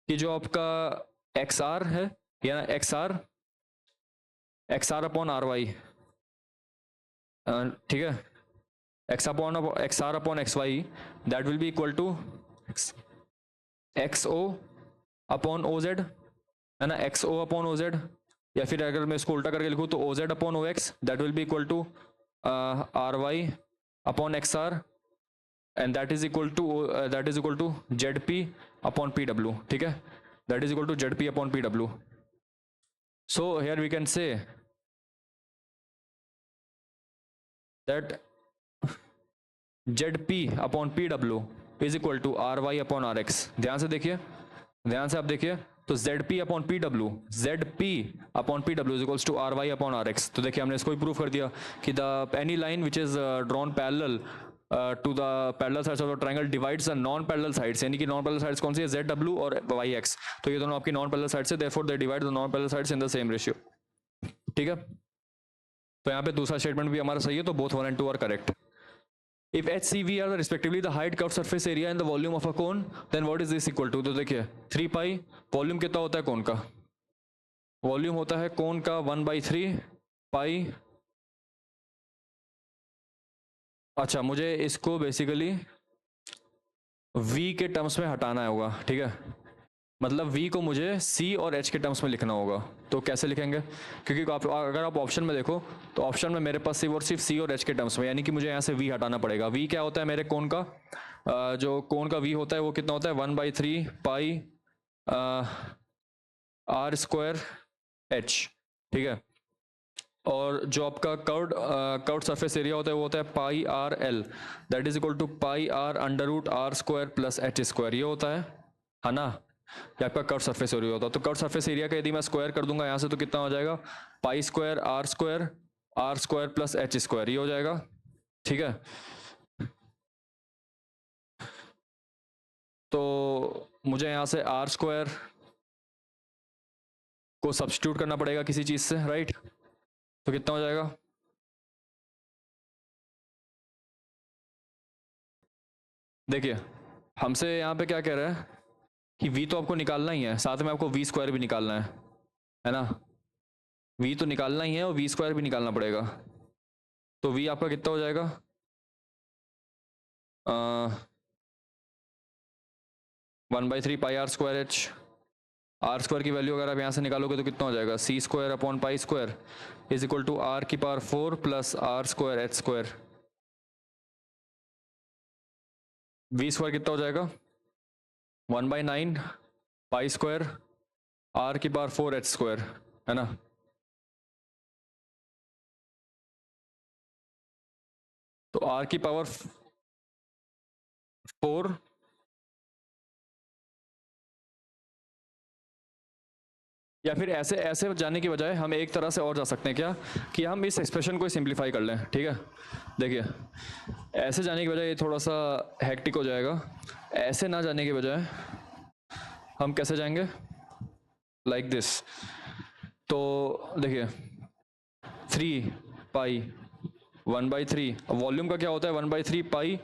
कि जो आपका एक्स आर है या X R upon R Y, ठीक है, X R upon X Y that will be equal to X O upon O Z है ना, X O upon O Z, या फिर अगर मैं इसको उल्टा करके लिखूँ तो O Z upon O X that will be equal to R Y upon X R and that is equal to Z P upon P W, ठीक है, that is equal to Z P upon P W. So here we can say that Z P upon P W is equal to R Y upon R X. ध्यान से देखिए, ध्यान से आप देखिए, तो Z P upon P W, Z P upon P W is equals to R Y upon R X. तो देखिए हमने इसको भी प्रूव कर दिया कि the any line which is drawn parallel to the parallel sides of the triangle divides the non parallel sides, यानी कि नॉन पैरेलल साइड्स कौन सी है, जेड डब्ल्यू और वाई एक्स, तो ये दोनों आपकी नॉन पैरेलल साइड्स है, therefore they divide the non parallel sides in the same ratio, ठीक है। तो यहाँ पे दूसरा स्टेटमेंट भी हमारा सही है, तो both 1 and 2 are correct. If h c v are respectively the height, curved surface area and the volume of a cone, then what is this equal to? तो देखिए 3 पाई, वॉल्यूम कितना होता है कोन का, वॉल्यूम होता है कोन का 1/3 पाई। अच्छा मुझे इसको बेसिकली v के टर्म्स में हटाना होगा, ठीक है, मतलब v को मुझे c और h के टर्म्स में लिखना होगा। तो कैसे लिखेंगे, क्योंकि अगर आप ऑप्शन में देखो तो ऑप्शन में मेरे पास सिर्फ c और h के टर्म्स में, यानी कि मुझे यहाँ से v हटाना पड़ेगा। v क्या होता है मेरे कोन का, जो कोन का v होता है वो कितना होता है 1/3 पाई r स्क्वायर h, ठीक है। और जो आपका कर्व्ड सरफेस एरिया होता है वो होता है pi R L, that is equal to pi R under root R square plus H square, ये होता है ना, ये आपका कर्व सरफेस एरिया होता है। तो कर्व सरफेस एरिया का यदि मैं स्क्वायर कर दूंगा यहाँ से तो कितना हो जाएगा, pi square R square plus H square, ये हो जाएगा, ठीक है। तो मुझे यहाँ से आर स्क्वायर को सब्स्टिट्यूट करना पड़ेगा किसी चीज से, राइट, तो कितना हो जाएगा, देखिए हमसे यहाँ पे क्या कह रहा है कि v तो आपको निकालना ही है, साथ में आपको v स्क्वायर भी निकालना है ना, v तो निकालना ही है और v स्क्वायर भी निकालना पड़ेगा। तो v आपका कितना हो जाएगा, 1/3 pi R square H, R square की वैल्यू अगर आप यहाँ से निकालोगे तो कितना हो जाएगा, C square upon pi square is equal to R की power 4 plus R square H square. v square कितना हो जाएगा 1/9 पाई स्क्वायर आर की पावर 4 एच स्क्वायर, है ना। तो आर की पावर 4, या फिर ऐसे ऐसे जाने की बजाय हम एक तरह से और जा सकते हैं क्या, कि हम इस एक्सप्रेशन को सिंप्लीफाई कर लें, ठीक है। देखिए, ऐसे जाने की बजाय ये थोड़ा सा हेक्टिक हो जाएगा। ऐसे ना जाने की बजाय हम कैसे जाएंगे, लाइक दिस। तो देखिए 3 पाई 1/3, वॉल्यूम का क्या होता है 1/3 pi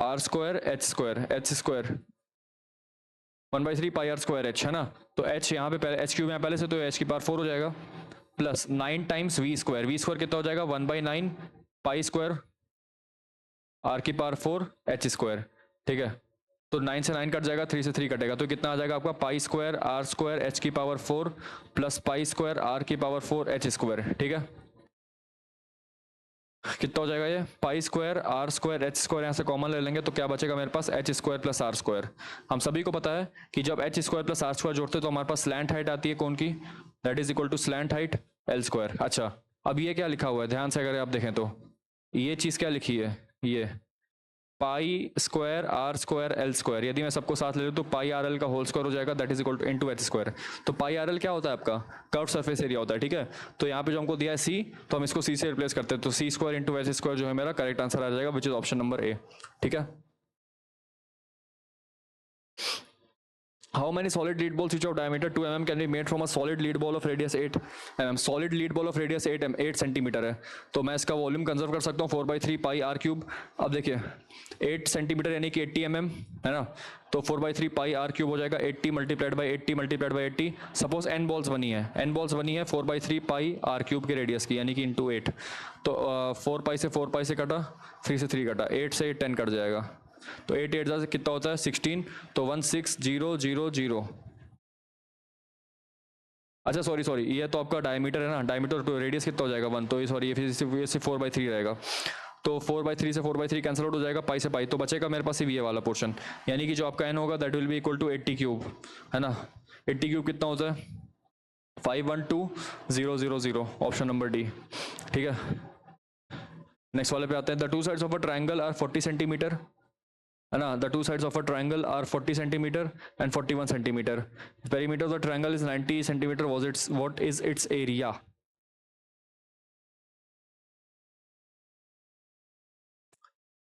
R square H square, H square 1/3 pi R square H, है ना। तो एच यहाँ पे पहले, एच क्यूब यहाँ पहले से, तो एच की पावर 4 हो जाएगा, plus 9 times V square, V square कितना हो जाएगा 1/9 पाई स्क्वायर आर की पावर 4 एच स्क्वायर, ठीक है। तो 9 से 9 कट जाएगा, 3 से 3 कटेगा, तो कितना आ जाएगा आपका pi square R square H की power 4 plus pi square R की पावर 4 एच स्क्वायर, ठीक है। कितना हो जाएगा ये, pi square R square H square, यहाँ से कॉमन ले लेंगे तो क्या बचेगा मेरे पास, H square plus R square. हम सभी को पता है कि जब H square plus R square जोड़ते हैं तो हमारे पास स्लैंट हाइट आती है कौन की, that is equal to slant height L square. अच्छा, अब ये क्या लिखा हुआ है, ध्यान से अगर आप देखें तो ये चीज़ क्या लिखी है, ये pi square R square L square, यदि मैं सबको साथ ले लूँ तो पाई आर एल का होल स्क्वायर हो जाएगा, that is equal to into H square. तो पाई आर एल क्या होता है आपका, कर्व सरफेस एरिया होता है, ठीक है। तो यहाँ पे जो हमको दिया है सी, तो हम इसको सी से रिप्लेस करते हैं, तो सी स्क्वायर इंटू एच स्क्वायर जो है मेरा करेक्ट आंसर आ जाएगा, विच इज ऑप्शन नंबर ए, ठीक है। How many solid lead balls which of diameter 2 mm can be made from a solid lead ball of radius 8 mm? Solid lead ball of radius 8 centimetre है, तो मैं इसका volume conserve कर सकता हूँ 4/3 pi R cube. अब देखिए 8 centimetre यानी कि 80 mm, है ना। तो 4/3 पाई आर क्यूब हो जाएगा 80 multiplied by 80 multiplied by 80। Suppose N balls बनी है, एन बॉल्स बनी है 4/3 पाई आर क्यूब के रेडियस की, यानी कि इंटू 8। तो 4 पाई से 4 पाई से कटा, 3 से 3 कटा, 8 से 10 कट जाएगा, तो 8 8 से कितना होता है 16, तो 16000। अच्छा सॉरी, ये तो आपका डायमीटर है ना, डायमीटर तो रेडियस कितना हो जाएगा 1, तो सॉरी ये फिर 4/3 रहेगा। तो 4/3 से 4/3 कैंसिल आउट हो जाएगा, पाई से पाई, तो बचेगा मेरे पास ये वाला पोर्शन, यानी कि जो आपका एन होगा that will be equal to 80 cube, है ना। 80 क्यूब कितना होता है 512000, ऑप्शन नंबर डी, ठीक है। नेक्स्ट वाले पे आते हैं, the two sides of a triangle are 40 centimetre, है ना। The two sides of a triangle are 40 centimetre and 41 centimetre, perimeter of the triangle is 90 centimetre, what is its area.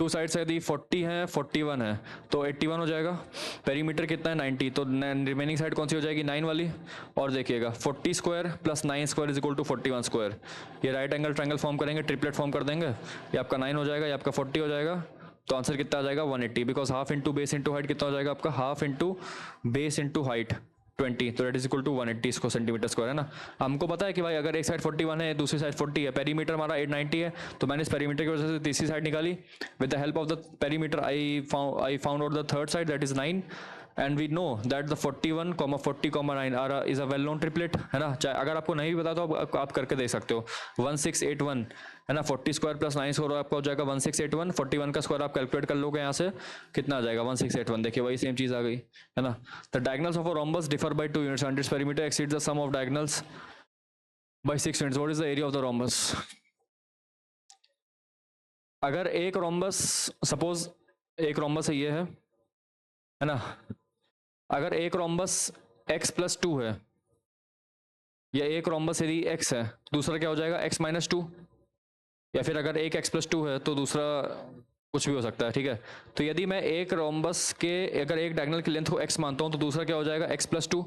Two sides यदि 40 है 41 है तो 81 हो जाएगा, पेरीमीटर कितना है 90, तो रिमेनिंग साइड कौन सी हो जाएगी 9 वाली। और देखिएगा 40 square plus 9 square is equal to 41 square, ये राइट एंगल ट्रायंगल फॉर्म करेंगे, ट्रिपलेट फॉर्म कर देंगे, ये आपका 9 हो जाएगा, ये आपका 40 हो जाएगा, तो आंसर कितना आ जाएगा 180, because half into base into height कितना हो जाएगा आपका, half into base into height 20, तो दैट इज इक्वल टू 180 इसको सेंटीमीटर स्क्वायर, है ना। हमको पता है कि भाई अगर एक साइड 41 है दूसरी साइड 40 है, पेरीमीटर हमारा 890 है, तो मैंने इस पेरीमीटर की वजह से तीसरी साइड निकाली, with the help of the perimeter I found out the third side that is 9, and we know that the 41, 40, 9 are is a well known triplet, है ना। चाहे अगर आपको नहीं भी पता तो आप करके देख सकते हो, 1681, है ना। 40 स्क्वायर प्लस 9 स्क्वायर आपका हो जाएगा 1681, 41 का स्क्वायर आप कैलकुलेट कर लोगे यहाँ से, कितना आ जाएगा 1681, देखिए वही सेम चीज आ गई, है ना। The diagonals of a rhombus differ by 2 units and its perimeter exceeds the sum of diagonals by 6 units, what is the area of the rhombus. अगर एक रोम्बस, सपोज एक रोम्बस है, ये है ना। अगर एक रोम्बस x+2 है, या एक रोम्बस यदि x है, दूसरा क्या हो जाएगा x-2, या फिर अगर एक x+2 है तो दूसरा कुछ भी हो सकता है, ठीक है। तो यदि मैं एक रोम्बस के अगर एक डायगोनल की लेंथ को x मानता हूं तो दूसरा क्या हो जाएगा x+2,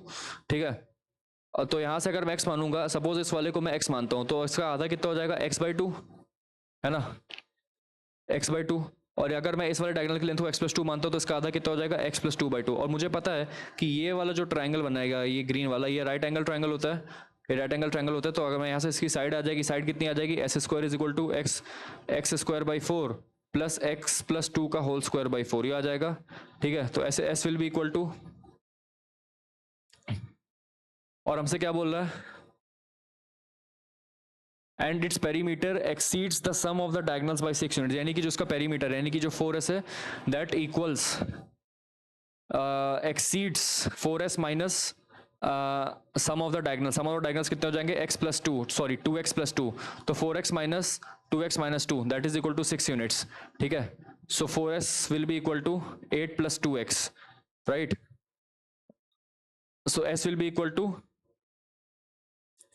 ठीक है। तो यहां से अगर मैं x मानूंगा, सपोज इस वाले को मैं x मानता हूं, तो इसका आधा कितना हो जाएगा x/2, है ना, x/2। और अगर मैं इस वाले डायगोनल की लेंथ को x+2 मानता हूँ तो इसका आधा कितना हो जाएगा x+2/2। और मुझे पता है कि ये वाला जो ट्रायंगल बनाएगा, ये ग्रीन वाला, ये राइट एंगल ट्रायंगल होता है, ये राइट एंगल ट्रायंगल होता है। तो अगर मैं यहाँ से इसकी साइड आ जाएगी, साइड कितनी आ जाएगी, s² is equal to x² plus x+2 का होल स्क्वायर बाई 4, ये आ जाएगा, ठीक है। तो ऐसे s will be equal to, और हमसे क्या बोल रहा है, and its perimeter exceeds the sum of the diagonals by 6 units, यानी कि जो उसका पेरीमीटर है, यानी कि जो 4s है, that equals exceeds 4s minus sum of the diagonals कितने हो जाएंगे x plus two, sorry 2x plus two, तो 4x minus 2x minus two that is equal to 6 units, ठीक है. So 4s will be equal to 8 plus 2x, right. So s will be equal to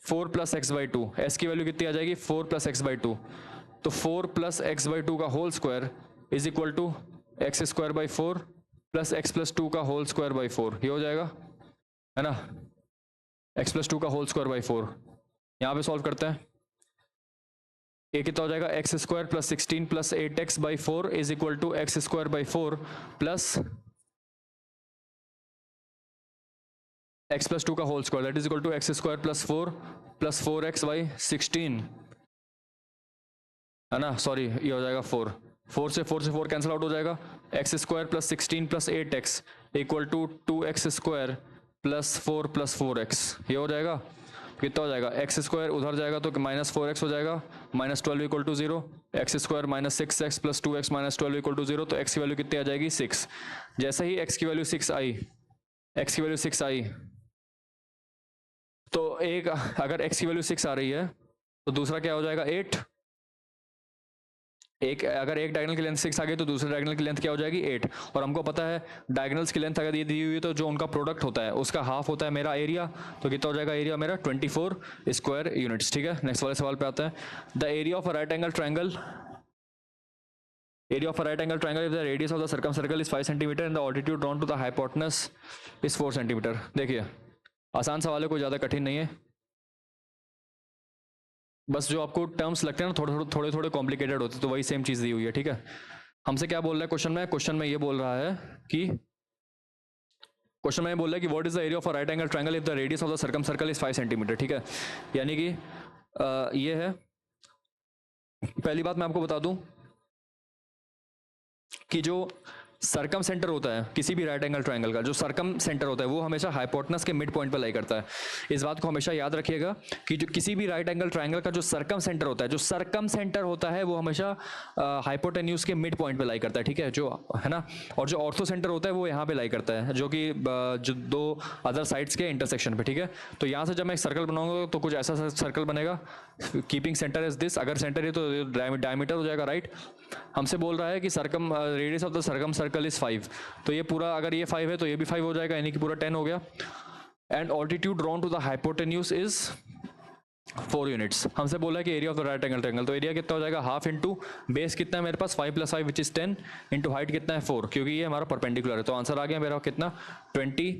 4 plus X by two. S की value कितनी आ जाएगी 4 plus X by two, तो 4 plus X by two का whole square is equal to X square by 4 plus X plus two का whole square by 4, ये हो जाएगा, है ना. x प्लस टू का होल स्क्वायर बाई 4, यहाँ पे सॉल्व करते हैं. ये कितना हो जाएगा X square plus 16 plus 8x by 4 is equal to X square by 4 plus x plus two का whole square that is equal to X square plus 4x by 16, है ना. सॉरी, ये हो जाएगा 4 से 4 कैंसिल आउट हो जाएगा. X square plus 16 plus 8x equal to 2x square plus 4x, ये हो जाएगा. कितना हो जाएगा एक्स स्क्वायर उधर जाएगा तो माइनस 4x हो जाएगा, minus 12 equal to 0. X square minus 6x plus 2x minus 12 equal to 0, तो x की वैल्यू कितनी आ जाएगी 6. जैसे ही x की वैल्यू 6 आई, तो एक अगर x की वैल्यू 6 आ रही है तो दूसरा क्या हो जाएगा 8. अगर एक डायगोनल की लेंथ 6 आ गई तो दूसरे डायगोनल की लेंथ क्या हो जाएगी 8. और हमको पता है डायगोनल्स की लेंथ अगर ये दी हुई है तो जो उनका प्रोडक्ट होता है उसका हाफ होता है मेरा एरिया, तो कितना हो जाएगा एरिया मेरा 24 स्क्वायर यूनिट्स, ठीक है. नेक्स्ट वाले सवाल पे आता है. The area of a right angle triangle if the radius of the circumcircle is 5 centimeter and the altitude drawn to the hypotenuse is 4 centimeter. देखिए आसान सवाल है, कोई ज़्यादा कठिन नहीं है. बस जो आपको टर्म्स लगते हैं ना थोड़े कॉम्प्लिकेटेड होते हैं, तो वही सेम चीज़ दी हुई है, ठीक है. हमसे क्या बोल रहा है क्वेश्चन में ये बोल रहा है कि what is the area of a right angle triangle if the radius of the circumcircle is 5 centimetre, ठीक है. यानी कि ये है. पहली बात मैं आपको बता दूं कि जो सर्कम सेंटर होता है किसी भी राइट एंगल ट्रायंगल का, जो सर्कम सेंटर होता है वो हमेशा हाइपोटेनस के मिड पॉइंट पर लाई करता है. इस बात को हमेशा याद रखिएगा कि जो किसी भी राइट एंगल ट्रायंगल का जो सर्कम सेंटर होता है वो हमेशा हाइपोटेन्यूज के मिड पॉइंट पे लाई करता है, ठीक है, जो है ना. और जो ऑर्थो सेंटर होता है वो यहाँ पे लाई करता है, जो कि जो दो अदर साइड्स के इंटरसेक्शन पे, ठीक है. तो यहाँ से जब मैं एक सर्कल बनाऊंगा तो कुछ ऐसा सर्कल बनेगा, कीपिंग सेंटर इज दिस. अगर सेंटर है तो डायमीटर हो जाएगा, राइट. हमसे बोल रहा है कि radius of the circum circle is 5, तो ये पूरा अगर ये 5 है तो ये भी 5 हो जाएगा, यानी कि पूरा 10 हो गया. And altitude drawn to the hypotenuse is 4 units. हमसे बोला है कि area of the right angle triangle, तो एरिया कितना हो जाएगा हाफ इंटू बेस कितना है मेरे पास 5 plus 5 which is 10 into height कितना है 4, क्योंकि ये हमारा परपेंडिकुलर है. तो आंसर आ गया मेरा कितना 20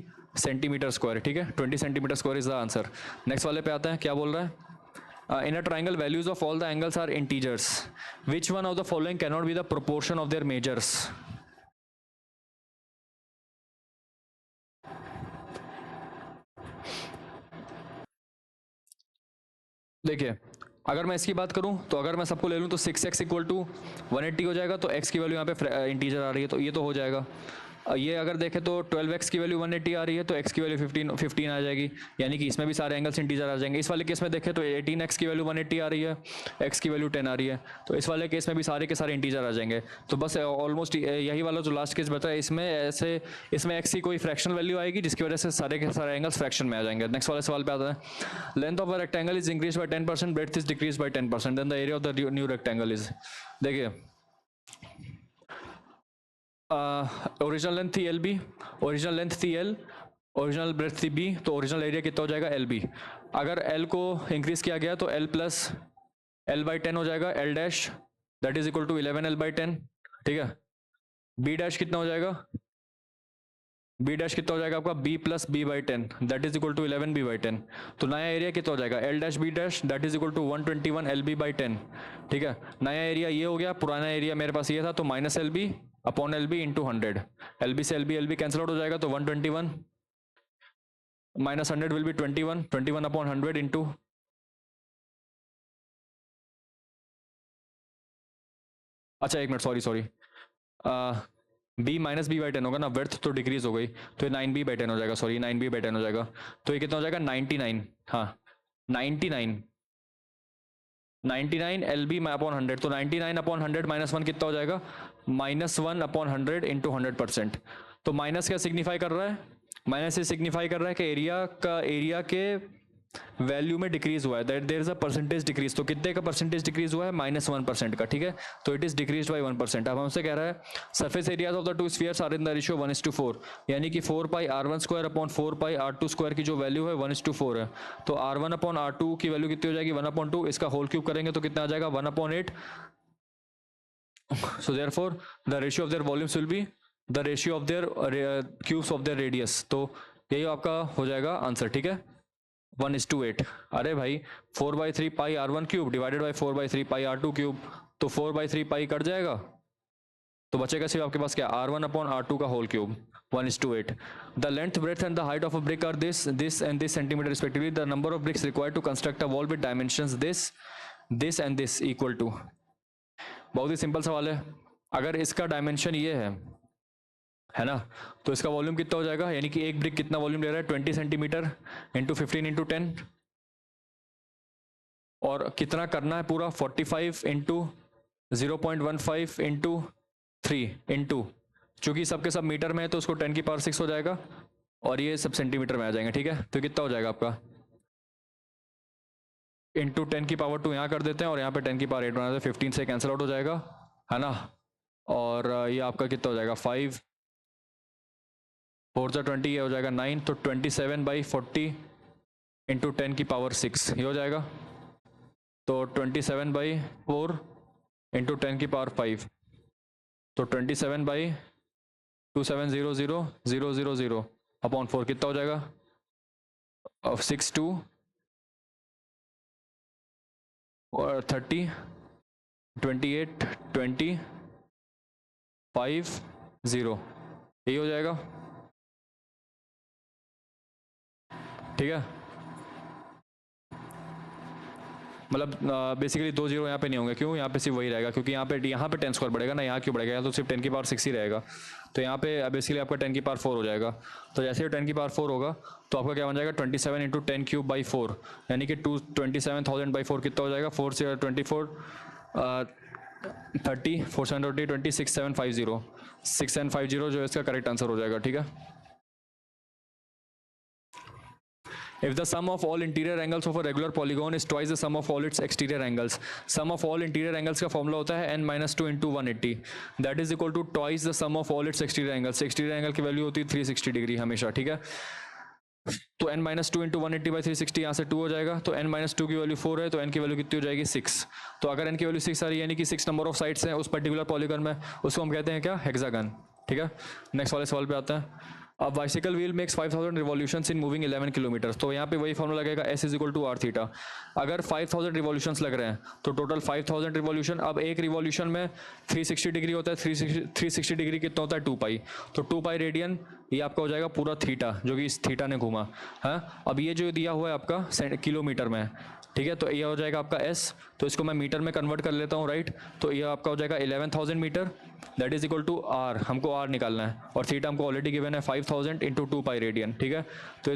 सेंटीमीटर स्क्वायर, ठीक है. 20 centimetre square is the answer. Next वाले पे आते हैं, क्या बोल रहा है. In a triangle, values of all the angles are integers. Which one of the following cannot be the proportion of their measures? देखिए अगर मैं इसकी बात करूं तो अगर मैं सबको ले लूं तो 6x इक्वल टू 180 हो जाएगा, तो x की वैल्यू यहाँ पे इंटीजर आ रही है तो ये तो हो जाएगा. ये अगर देखें तो 12x की वैल्यू 180 आ रही है तो x की वैल्यू 15 आ जाएगी, यानी कि इसमें भी सारे एंगल्स इंटीजर आ जाएंगे. इस वाले केस में देखें तो 18x की वैल्यू 180 आ रही है, x की वैल्यू 10 आ रही है, तो इस वाले केस में भी सारे के सारे इंटीजर आ जाएंगे. तो बस ऑलमोस्ट यही वाला जो लास्ट केस बता है इसमें x की कोई फ्रैक्शनल वैल्यू आएगी जिसकी वजह से सारे के सारे एंगल्स फ्रैक्शन में आ जाएंगे. नेक्स्ट वाले सवाल पे आता है. Length of a rectangle is increase by 10%, breadth is decrease by 10%, then the area of the new rectangle is. देखिए ओरिजिनल लेंथ थी LB, ओरिजिनल लेंथ थी L, ओरिजिनल ब्रेड्थ थी B, तो ओरिजिनल एरिया कितना हो जाएगा LB. अगर L को इंक्रीज किया गया तो L प्लस L बाई 10 हो जाएगा, L dash that is equal to 11L by 10, ठीक है. B डैश कितना हो जाएगा, B डैश कितना हो जाएगा आपका B plus B by 10 that is equal to 11B by 10. तो नया एरिया कितना हो जाएगा L dash B dash that is equal to 121 LB by 10, ठीक है. नया एरिया ये हो गया, पुराना एरिया मेरे पास ये था तो minus LB upon LB into 100. LB से LB कैंसिल आउट हो जाएगा तो 121 minus 100 will be 21 upon 100 into अच्छा एक minute sorry B minus B by 10 होगा ना, वर्थ तो डिक्रीज हो गई तो ये 9B बाई 10 हो जाएगा, सॉरी 9B बाई 10 हो जाएगा. तो ये कितना हो जाएगा 99, हाँ 99 LB अपॉन 100, तो 99 अपॉन 100 माइनस 1 कितना हो जाएगा -1 अपॉन 100 इंटू 100%. तो माइनस क्या सिग्निफाई कर रहा है माइनस से सिग्निफाई कर रहा है कि एरिया के वैल्यू में डिक्रीज हुआ है, that there is a percentage decrease. तो कितने का परसेंटेज डिक्रीज हुआ है? -1% का, ठीक है। तो इट इज डिक्रीज बाय 1%। अब हमसे कह रहा है surface areas of the two spheres are in the ratio 1:4, यानी कि 4πr1² अपॉन 4πr2² की जो वैल्यू है 1:4 है। तो r1 अपॉन r2 की वैल्यू कितनी हो जाएगी? 1/2। इसका होल क्यूब करेंगे तो कितना आ जाएगा? 1/8। So therefore the ratio of their volumes will be the ratio of their cubes of their radius। तो यही आपका हो जाएगा आंसर, ठीक है, 1:8। अरे भाई 4/3 पाई r1 cube divided by 4/3 pi r2 cube, तो 4/3 पाई कट जाएगा, तो बचेगा सिर्फ आपके पास क्या? r1 अपॉन r2 का whole cube 1:8। The length, breadth and the height of a brick are this and this centimeter respectively. The number of bricks required to construct a wall with dimensions this and this equal to। बहुत ही simple सवाल है। अगर इसका dimension ये है ना, तो इसका वॉल्यूम कितना हो जाएगा? यानी कि एक ब्रिक कितना वॉल्यूम ले रहा है? 20 सेंटीमीटर इंटू 15 इंटू 10, और कितना करना है पूरा? 45 इंटू 0.15 इंटू 3 इंटू, चूंकि सबके सब मीटर में है तो उसको 10⁶ हो जाएगा, और ये सब सेंटीमीटर में आ जाएंगे, ठीक है। तो कितना हो जाएगा आपका? इंटू 10⁻² यहाँ कर देते हैं, और यहाँ पे 10⁸ बना देते हैं, 15 से कैंसिल आउट हो जाएगा, है ना। और ये आपका कितना हो जाएगा? 5 4 20, ये हो जाएगा 9, तो 27/40 इंटू 10⁶ ये हो जाएगा। तो 27/4 इंटू 10⁵, तो 27/2700,000 अपॉन 4 कितना हो जाएगा? 62 और 30 28 20 5 0, यही हो जाएगा, ठीक है। मतलब बेसिकली 2 0 यहाँ पे नहीं होंगे, क्यों? यहाँ पे सिर्फ वही रहेगा, क्योंकि यहाँ पे 10² बढ़ेगा ना, यहाँ क्यों बढ़ेगा? तो सिर्फ 10⁶ ही रहेगा, तो यहाँ पे बेसिकली आपका 10⁴ हो जाएगा। तो जैसे ही 10⁴ होगा तो आपका क्या बन जाएगा? 27 इंटू 10⁻⁴, यानी कि 27,000/4 कितना हो जाएगा? 4 से 24 30 4 7 20 6750 6750 जो है इसका करेक्ट आंसर हो जाएगा, ठीक है। If the sum of all interior angles of a regular polygon is twice the sum of all its exterior angles, sum of all interior angles का फॉर्मूला होता है n-2 into 180, that is equal to twice the sum of all its exterior angles. Exterior angle की value होती है 360 degree हमेशा, ठीक है। तो n-2 इंटू 180/360 यहाँ से 2 हो जाएगा, तो n-2 की वैल्यू 4 है, तो n की वैल्यू कितनी हो जाएगी? 6। तो अगर n की वैल्यू 6 आ रही है, यानी कि 6 नंबर ऑफ साइड्स हैं उस पर्टिकुलर पॉलीगन में, उसको हम कहते हैं क्या? हेक्सागन, ठीक है। नेक्स्ट वाले सवाल पे आता है। अब bicycle wheel makes 5000 revolutions in moving 11 kilometre, तो यहाँ पे वही फॉर्मूला लगेगा S is equal to r theta. अगर 5000 रिवॉल्यूशंस लग रहे हैं तो टोटल 5000 रिवॉल्यूशन। अब एक रिवॉल्यूशन में 360 डिग्री होता है, 360 डिग्री कितना होता है? 2π, तो 2π रेडियन ये आपका हो जाएगा पूरा थीटा, जो कि इस थीटा ने घूमा है। अब ये जो दिया हुआ है आपका किलोमीटर में, ठीक है, तो ये हो जाएगा आपका S, तो इसको मैं मीटर में कन्वर्ट कर लेता हूँ, राइट। तो ये आपका हो जाएगा 11,000 metre, that is equal to R, हमको R निकालना है, और थीटा हमको ऑलरेडी गिवन है 5000 इंटू 2π रेडियन, ठीक है। तो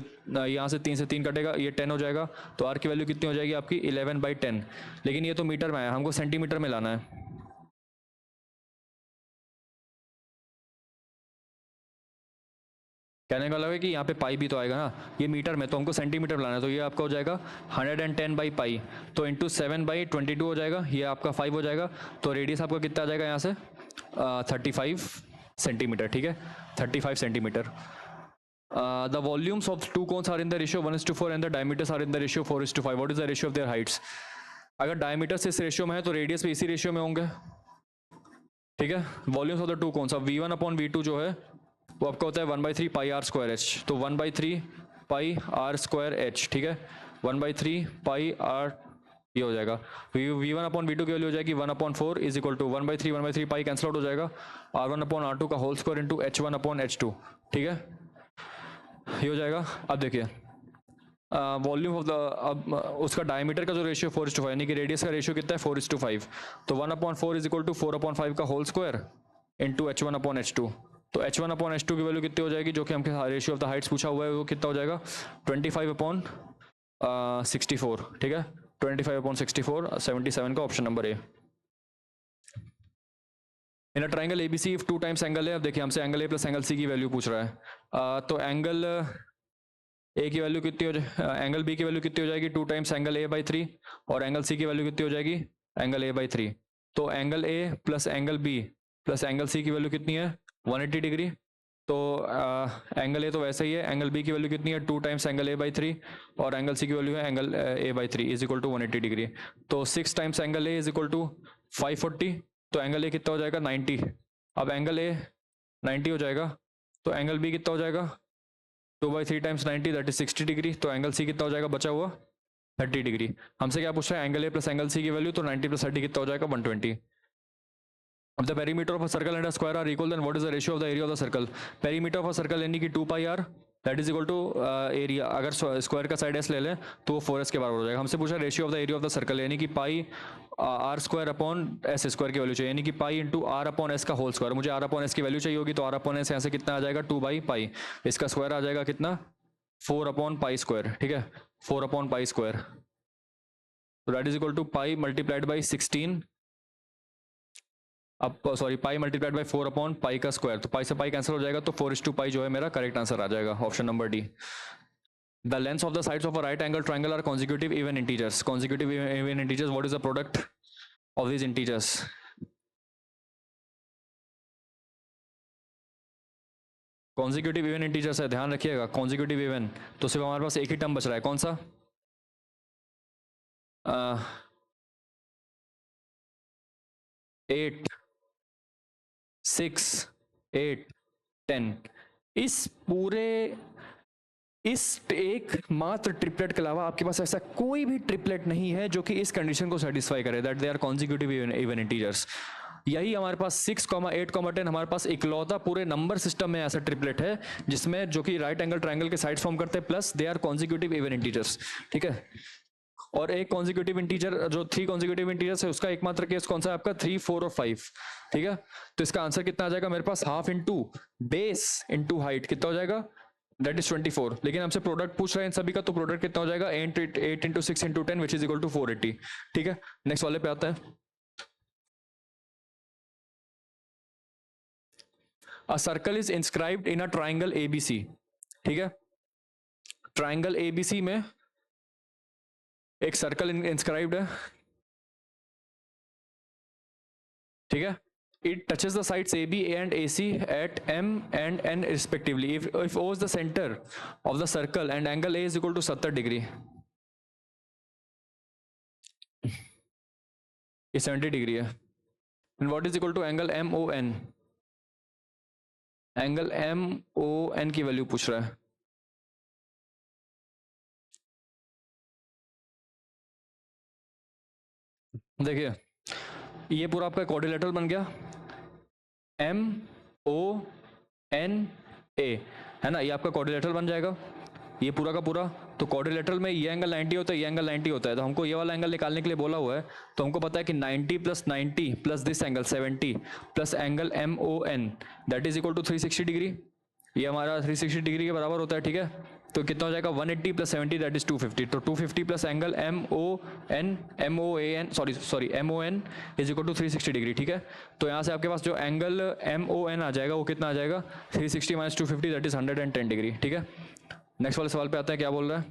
यहाँ से 3 से 3 कटेगा, ये 10 हो जाएगा, तो R की वैल्यू कितनी हो जाएगी आपकी? 11/10। लेकिन ये तो मीटर में है, हमको सेंटीमीटर में लाना है। कहने का मतलब है कि यहाँ पे पाई भी तो आएगा ना, ये मीटर में, तो हमको सेंटीमीटर में लाना है, तो ये आपका हो जाएगा 110/π, तो इंटू 7/22 हो जाएगा, ये आपका 5 हो जाएगा। तो रेडियस आपका कितना आ जाएगा यहाँ से? 35 सेंटीमीटर, ठीक है, 35 centimetre. The volumes of two cones are in the ratio 1:4 and the diameters are in the ratio 4:5, what is the ratio of their heights? अगर डायमीटर्स इस रेशियो में है तो रेडियस भी इसी रेशियो में होंगे, ठीक है। Volumes of the to cons, अब V1/V2 जो है वो आपका होता है 1/3 πr²h, तो 1/3 πr²h, ठीक है, 1/3 πr, ये हो जाएगा। V1/V2 की वैल्यू हो जाएगी 1/4 is equal to 1/3 pi cancel out हो जाएगा, R1/R2 का होल स्क्वायर इंटू H1/H2, ठीक है, ये हो जाएगा। अब देखिए वॉल्यूम ऑफ द, अब उसका डायमीटर का जो रेशियो 4:5, यानी कि रेडियस का रेशियो कितना है? 4:5, तो 1/4 इज इक्वल टू 4/5 का होल स्क्वायर इंटू H1/H2, तो H1/H2 की वैल्यू कितनी हो जाएगी, जो कि हमके रेशियो ऑफ द हाइट्स पूछा हुआ है, वो कितना हो जाएगा? 25/64, ठीक है, 25/64, 77 का option number A. In a triangle ABC if 2 times angle है, अब देखिए हमसे angle A plus angle C की वैल्यू पूछ रहा है, तो एंगल ए की वैल्यू कितनी हो जाए, एंगल बी की वैल्यू कितनी हो जाएगी 2 टाइम्स एंगल ए बाई 3, और एंगल सी की वैल्यू कितनी हो जाएगी एंगल ए बाई 3। तो angle A plus angle B plus angle C की वैल्यू कितनी है 180 डिग्री। तो एंगल ए तो वैसे ही है, एंगल बी की वैल्यू कितनी है 2 टाइम्स एंगल ए बाई 3, और एंगल सी की वैल्यू है angle A by 3 is equal to 180 degree. तो 6 times angle A is equal to 540, तो एंगल ए कितना हो जाएगा 90। अब एंगल ए 90 हो जाएगा, तो एंगल बी कितना हो जाएगा 2/3 टाइम्स 90 दैट इज 60 डिग्री। तो एंगल सी कितना हो जाएगा बचा हुआ 30 डिग्री। हमसे क्या पूछ रहा है angle A plus angle C की वैल्यू, तो 90 प्लस 30 कितना हो जाएगा 120। अब the perimeter of a circle and a square are equal, then what is the ratio of the area of the circle. Perimeter of a circle यानी कि 2 pi R that is equal to area, अगर square का side S ले लें तो वो 4s के बराबर हो जाएगा। हमसे पूछा ratio of the area of the circle यानी कि pi R square upon S square की वैल्यू चाहिए, यानी कि pi into R upon S का होल स्क्वायर। मुझे आर अपॉन एस की वैल्यू चाहिए होगी, तो आर अपॉन एस यहाँ से कितना आ जाएगा 2 बाई पाई, इसका स्क्वायर आ जाएगा कितना 4 अपॉन पाई स्क्वायर, ठीक है 4 अपॉन पाई स्क्वायर, तो that is equal to pi multiplied by 16, अब sorry pi multiplied by 4 upon pi का स्क्वायर, तो पाई से पाई कैंसिल हो जाएगा, तो 4:2 पाई जो है मेरा करेक्ट आंसर आ जाएगा, option number D. The lengths of the sides of a right angle triangle are consecutive even integers. Consecutive even integers, what is the product of these integers? Consecutive even integers है, ध्यान रखिएगा consecutive even, तो सिर्फ हमारे पास एक ही term बच रहा है, कौन सा 8 6 8 10। इस पूरे इस एक मात्र ट्रिपलेट के अलावा आपके पास ऐसा कोई भी ट्रिपलेट नहीं है जो कि इस कंडीशन को सेटिस्फाई करे that they are consecutive even integers. यही हमारे पास 6, 8, 10 हमारे पास इकलौता पूरे नंबर सिस्टम में ऐसा ट्रिपलेट है जिसमें जो कि राइट एंगल ट्रायंगल के साइड फॉर्म करते हैं, plus they are consecutive even integers, ठीक है। और एक कॉन्जिक्यूटिव इंटीजर जो 3 कॉन्जिक्यूटिव इंटीजर्स है उसका एकमात्र केस कौन सा है आपका 3, 4 और 5, ठीक है। तो इसका आंसर कितना आ जाएगा मेरे पास half into base into height कितना हो जाएगा दैट इज 24। लेकिन हमसे प्रोडक्ट पूछ रहे हैं इन सभी का, तो प्रोडक्ट कितना हो जाएगा 8 into 6 into 10 which is equal to 480, ठीक है। नेक्स्ट वाले पे आता है। A circle is inscribed in a triangle ABC, ठीक है। ट्राइंगल एबीसी में एक सर्कल इंस्क्राइब्ड है, ठीक है। It touches the sides AB and AC at M and N respectively. If O is the center of the circle and angle A is equal to 70 degree, ये 70 degree है, and what is equal to angle MON? Angle MON की value पूछ रहा है। देखिए ये पूरा आपका क्वाड्रिलेटरल बन गया MONA, है ना, ये आपका क्वाड्रिलेटरल बन जाएगा ये पूरा का पूरा। तो क्वाड्रिलेटरल में ये एंगल 90 होता है, ये एंगल 90 होता है, तो हमको ये वाला एंगल निकालने के लिए बोला हुआ है। तो हमको पता है कि 90 plus 90 plus this angle 70 plus angle MON that is equal to 360 degree, ये हमारा 360 डिग्री के बराबर होता है, ठीक है। तो कितना हो जाएगा 180 प्लस 70 दैट इज 250, तो 250 plus angle MON is equal to 360 degree, ठीक है। तो यहाँ से आपके पास जो एंगल MON आ जाएगा वो कितना आ जाएगा 360 माइनस 250 दैट इज 110 डिग्री, ठीक है। नेक्स्ट वाले सवाल पे आता है, क्या बोल रहा है।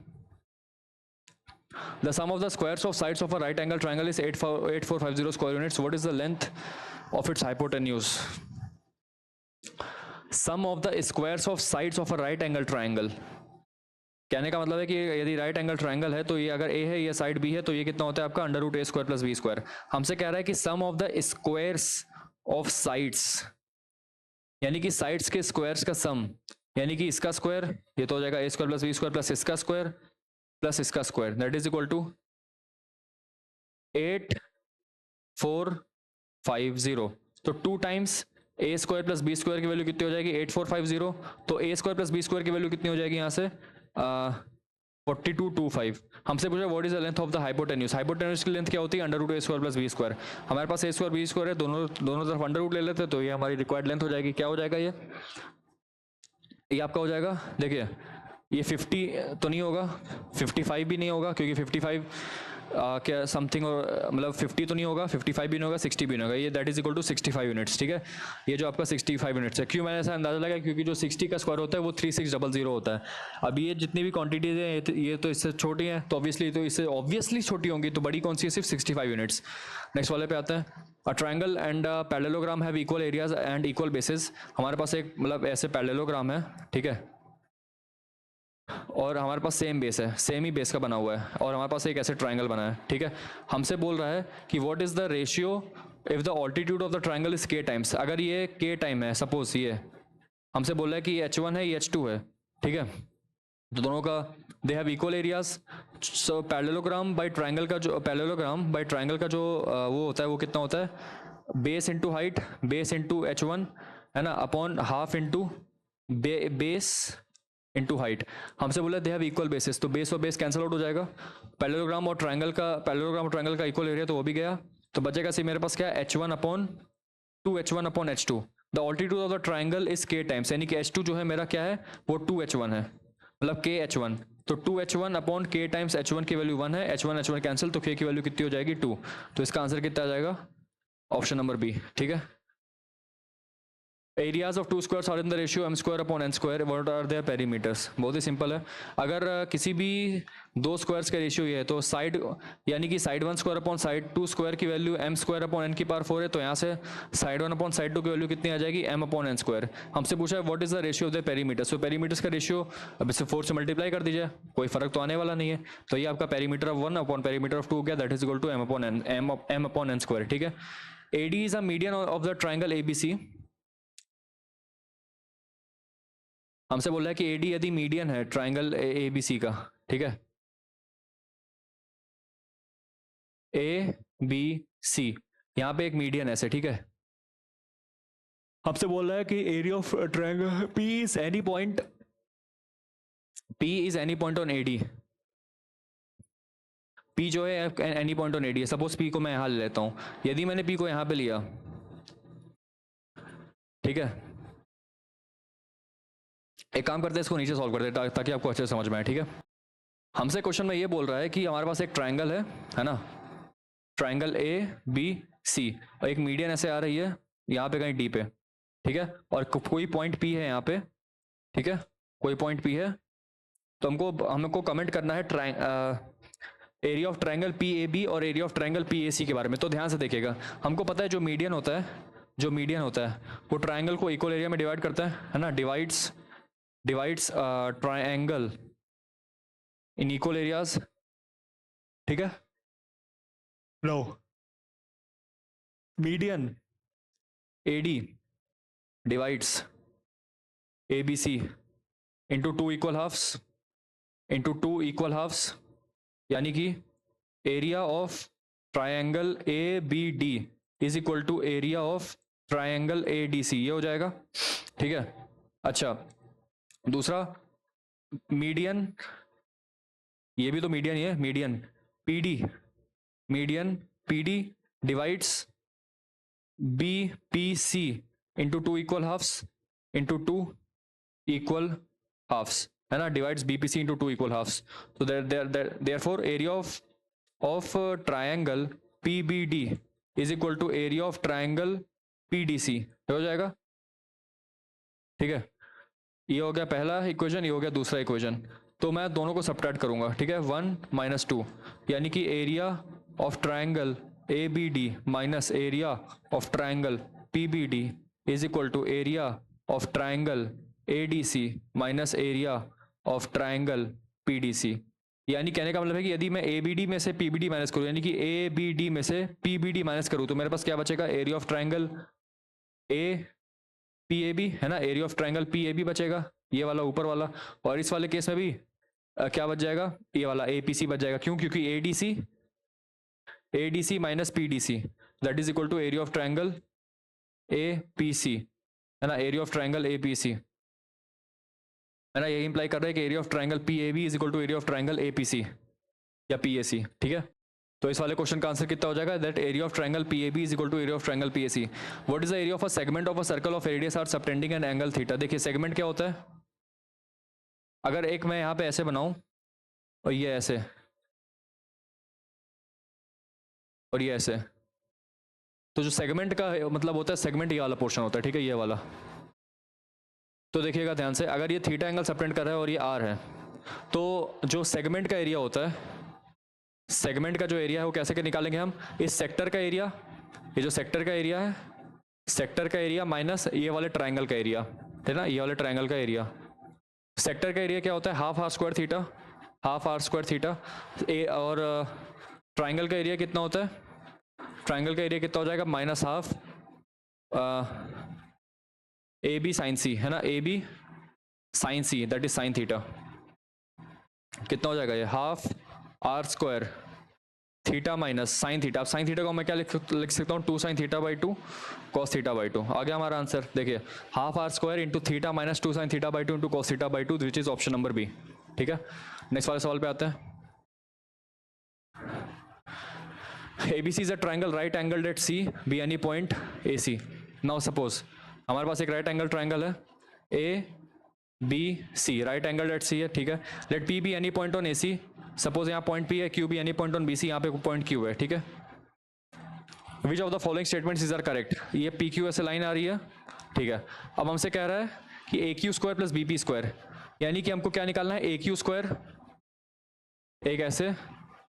The sum of the squares of sides of a right angle triangle is 8450 square units. What is the length of its hypotenuse? Sum of the squares of sides of a right angle triangle. कहने का मतलब है कि यदि right angle triangle है तो ये अगर A है ये साइड B है तो ये कितना होता है आपका √A² प्लस B²। हमसे कह रहा है कि sum of the squares of sides यानी कि साइड्स के स्क्वायर्स का सम, यानी कि इसका स्क्वायर ये तो हो जाएगा A² प्लस B² प्लस इसका स्क्वायर प्लस इसका square that is equal to 8450। तो 2 टाइम्स A² प्लस B² की वैल्यू कितनी हो जाएगी 8450, तो A² प्लस B² की वैल्यू कितनी हो जाएगी यहाँ से 4225। हमसे पूछा what is the length of the hypotenuse. Hypotenuse की लेंथ क्या होती है √A² प्लस B²। हमारे पास A² B² है, दोनों तरफ √ ले लेते तो ये हमारी रिक्वायर्ड लेंथ हो जाएगी। क्या हो जाएगा ये आपका हो जाएगा, देखिए ये 50 तो नहीं होगा, 55 भी नहीं होगा क्योंकि 55 क्या समथिंग, मतलब 50 तो नहीं होगा, 55 भी नहीं होगा, 60 भी नहीं होगा, ये that is equal to 65 units, ठीक है। ये जो आपका 65 यूनिट्स है, क्यों मैंने ऐसा अंदाजा लगा, क्योंकि जो 60 का स्क्वायर होता है वो 3600 होता है। अब ये जितनी भी क्वांटिटीज हैं ये तो इससे छोटी हैं, तो इससे ऑब्वियसली छोटी होंगी, तो बड़ी कौन सी है, सिर्फ 65 यूनिट्स। नेक्स्ट वाले पे आते हैं। A triangle and parallelogram have equal areas and equal basis. हमारे पास एक मतलब ऐसे पैरेललोग्राम है, ठीक है, और हमारे पास सेम बेस है, सेम ही बेस का बना हुआ है, और हमारे पास एक ऐसे ट्रायंगल बना है, ठीक है। हमसे बोल रहा है कि what is the ratio if the altitude of the triangle is के टाइम्स। अगर ये के टाइम है, सपोज ये हमसे बोल रहा है कि ये H1 है, ये H2 है, ठीक है, तो दोनों का they have equal areas. So parallelogram by triangle का जो वो होता है, वो कितना होता है, base into height, base into H1, है ना, upon half into base into height. हमसे बोला दे हैव इक्वल बेसिस, तो बेस और बेस कैंसिल आउट हो जाएगा। पैरेललोग्राम और ट्रायंगल का इक्वल एरिया, तो वो भी गया, तो बचेगा सी मेरे पास क्या, H1 upon 2H1 upon H2। The altitude of the triangle is के टाइम्स, यानी कि H2 जो है मेरा क्या है, वो 2H1 है, मतलब के H1, तो 2H1 अपॉन के टाइम्स H1 की वैल्यू 1 है, H1 कैंसिल, तो के की वैल्यू कितनी हो जाएगी, 2। तो इसका आंसर कितना आ जाएगा, ऑप्शन नंबर बी, ठीक है। Areas of two squares are in the ratio m square upon n square, what are their perimeters. बहुत ही सिंपल है, अगर किसी भी दो स्क्वायर्स का रेशियो ये है, तो साइड यानी कि side 1 square upon side 2 square की value m square upon n की पावर 4 है, तो यहाँ से साइड 1 अपॉन साइड 2 की वैल्यू कितनी आ जाएगी, m अपॉन n स्क्वायर। हमसे पूछा है what is the ratio of the perimeters, तो पेरीमीटर्स का रेशियो अब इसे 4 से मल्टीप्लाई कर दीजिए, कोई फर्क तो आने वाला नहीं है, तो ये आपका perimeter of 1 upon perimeter of 2 हो गया, that is equal to m upon n square, ठीक है। AD is a median of the triangle ABC। हमसे बोल रहा है कि AD यदि मीडियन है ट्राइंगल ABC का, ठीक है, ABC, यहाँ पे एक मीडियन ऐसे, ठीक है। हमसे बोल रहा है कि area of triangle P is any point on AD। P जो है एनी पॉइंट ऑन AD है, सपोज P को मैं यहाँ ले लेता हूँ, यदि मैंने P को यहाँ पे लिया, ठीक है, एक काम करते हैं, इसको नीचे सॉल्व करते हैं ताकि आपको अच्छे से समझ में आए, ठीक है। हमसे क्वेश्चन में ये बोल रहा है कि हमारे पास एक ट्राइंगल है ना, ट्राइंगल ABC, और एक मीडियन ऐसे आ रही है यहाँ पे कहीं डी पे, ठीक है, और कोई पॉइंट P है यहाँ पे, ठीक है, कोई पॉइंट P है, तो हमको कमेंट करना है एरिया ऑफ ट्राइंगल PAB और एरिया ऑफ ट्राइंगल PAC के बारे में। तो ध्यान से देखिएगा, हमको पता है जो मीडियन होता है वो ट्राइंगल को इक्वल एरिया में डिवाइड करता है ना, divides triangle in equal areas, ठीक है। No, median AD divides ABC into two equal halves, यानी कि area of triangle ABD is equal to area of triangle ADC, ये हो जाएगा, ठीक है। अच्छा, दूसरा मीडियन, ये भी तो मीडियन ही है, median PD divides BPC into two equal halves, है ना, divides BPC into two equal halves. तो therefore area of triangle PBD is equal to area of triangle PDC, हो जाएगा, ठीक है। ये हो गया पहला इक्वेशन, ये हो गया दूसरा इक्वेशन। तो मैं दोनों को सबट्रैक्ट करूंगा, ठीक है, 1 - 2, यानी कि area of triangle ABD minus area of triangle PBD is equal to area of triangle ADC minus area of triangle PDC। यानी कहने का मतलब है कि यदि मैं ABD में से PBD माइनस करूं, यानी कि ABD में से PBD माइनस करूं, तो मेरे पास क्या बचेगा, एरिया ऑफ ट्रायंगल PAB, है ना, एरिया ऑफ ट्रायंगल PAB बचेगा, ये वाला ऊपर वाला, और इस वाले केस में भी क्या बच जाएगा, ये वाला APC बच जाएगा। क्यों, क्योंकि ADC minus PDC that is equal to area of triangle APC, है ना, एरिया ऑफ ट्रायंगल APC, है ना, ये इंप्लाई कर रहा है कि area of triangle PAB is equal to area of triangle APC या PAC, ठीक है। तो इस वाले क्वेश्चन का आंसर कितना हो जाएगा, that area of triangle PAB is equal to area of triangle PAC। What is the area of a segment of a circle of radius R subtending an angle theta. देखिए segment क्या होता है, अगर एक मैं यहाँ पे ऐसे बनाऊं और ये ऐसे, और ये ऐसे। तो जो सेगमेंट का मतलब होता है, सेगमेंट ये वाला पोर्शन होता है, ठीक है, ये वाला। तो देखिएगा ध्यान से, अगर ये थीटा एंगल सबटेंड कर रहा है और ये आर है, तो जो सेगमेंट का एरिया होता है, सेगमेंट का जो एरिया है वो कैसे के निकालेंगे हम, इस सेक्टर का एरिया, ये जो सेक्टर का एरिया है, सेक्टर का एरिया माइनस ये वाले ट्राइंगल का एरिया है ना, ये वाले ट्राइंगल का एरिया। सेक्टर का एरिया क्या होता है, half R square theta, half R square theta. और ट्राइंगल का एरिया कितना होता है, ट्राइंगल का एरिया कितना हो जाएगा, minus half A B sine C, है ना, A B sine C, that is sine theta. कितना हो जाएगा ये, half R square theta minus sine theta. अब साइन थीटा को मैं क्या लिख सकता हूँ, 2 sine theta by 2 cos theta by 2। आ गया हमारा आंसर। देखिए, half R square into theta minus 2 sine theta by 2 into cos theta by 2, which is option number B. ठीक है, नेक्स्ट वाले सवाल पे आते हैं। ABC is a triangle right angled at C, be any point AC. Now suppose हमारे पास एक राइट एंगल ट्राइंगल है ABC, right angle at C है, ठीक है। Let P be any point on AC, suppose यहाँ पॉइंट P है, Q be any point on BC, यहाँ पे पॉइंट Q है, ठीक है। Which of the following statements is are correct? ये PQ ऐसे लाइन आ रही है, ठीक है। अब हमसे कह रहा है कि AQ square plus BP square, यानी कि हमको क्या निकालना है, AQ स्क्वायर एक ऐसे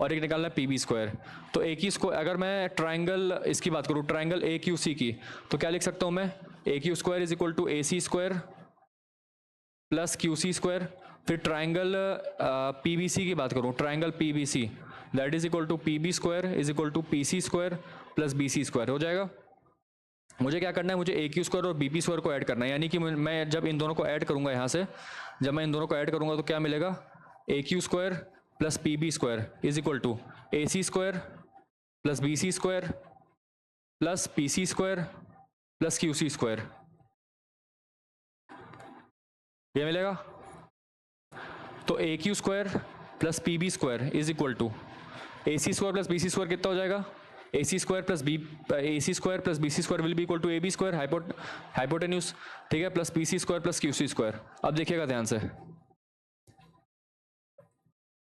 और एक निकालना है PB स्क्वायर। तो AQ स्क्वायर, अगर मैं ट्राइंगल इसकी बात करूँ, ट्राइंगल AQC की, तो क्या लिख सकता हूँ मैं, AQ square is equal to AC square plus QC square. फिर ट्राइंगल PBC की बात करूँ, triangle PBC that is equal to PB square is equal to PC square plus BC square. हो जाएगा। मुझे क्या करना है, मुझे AQ स्क्वायर और BP स्क्वायर को ऐड करना है, यानी कि मैं जब इन दोनों को ऐड करूंगा यहाँ से, जब मैं इन दोनों को ऐड करूंगा तो क्या मिलेगा, AQ square plus PB square is equal to AC square plus BC square plus PC square plus QC square, ये मिलेगा। तो AQ square plus PB square is equal to AC square plus BC square कितना हो जाएगा, AC square plus BC square will be equal to AB square hypotenuse, ठीक है, plus PC square plus QC square. अब देखिएगा ध्यान से,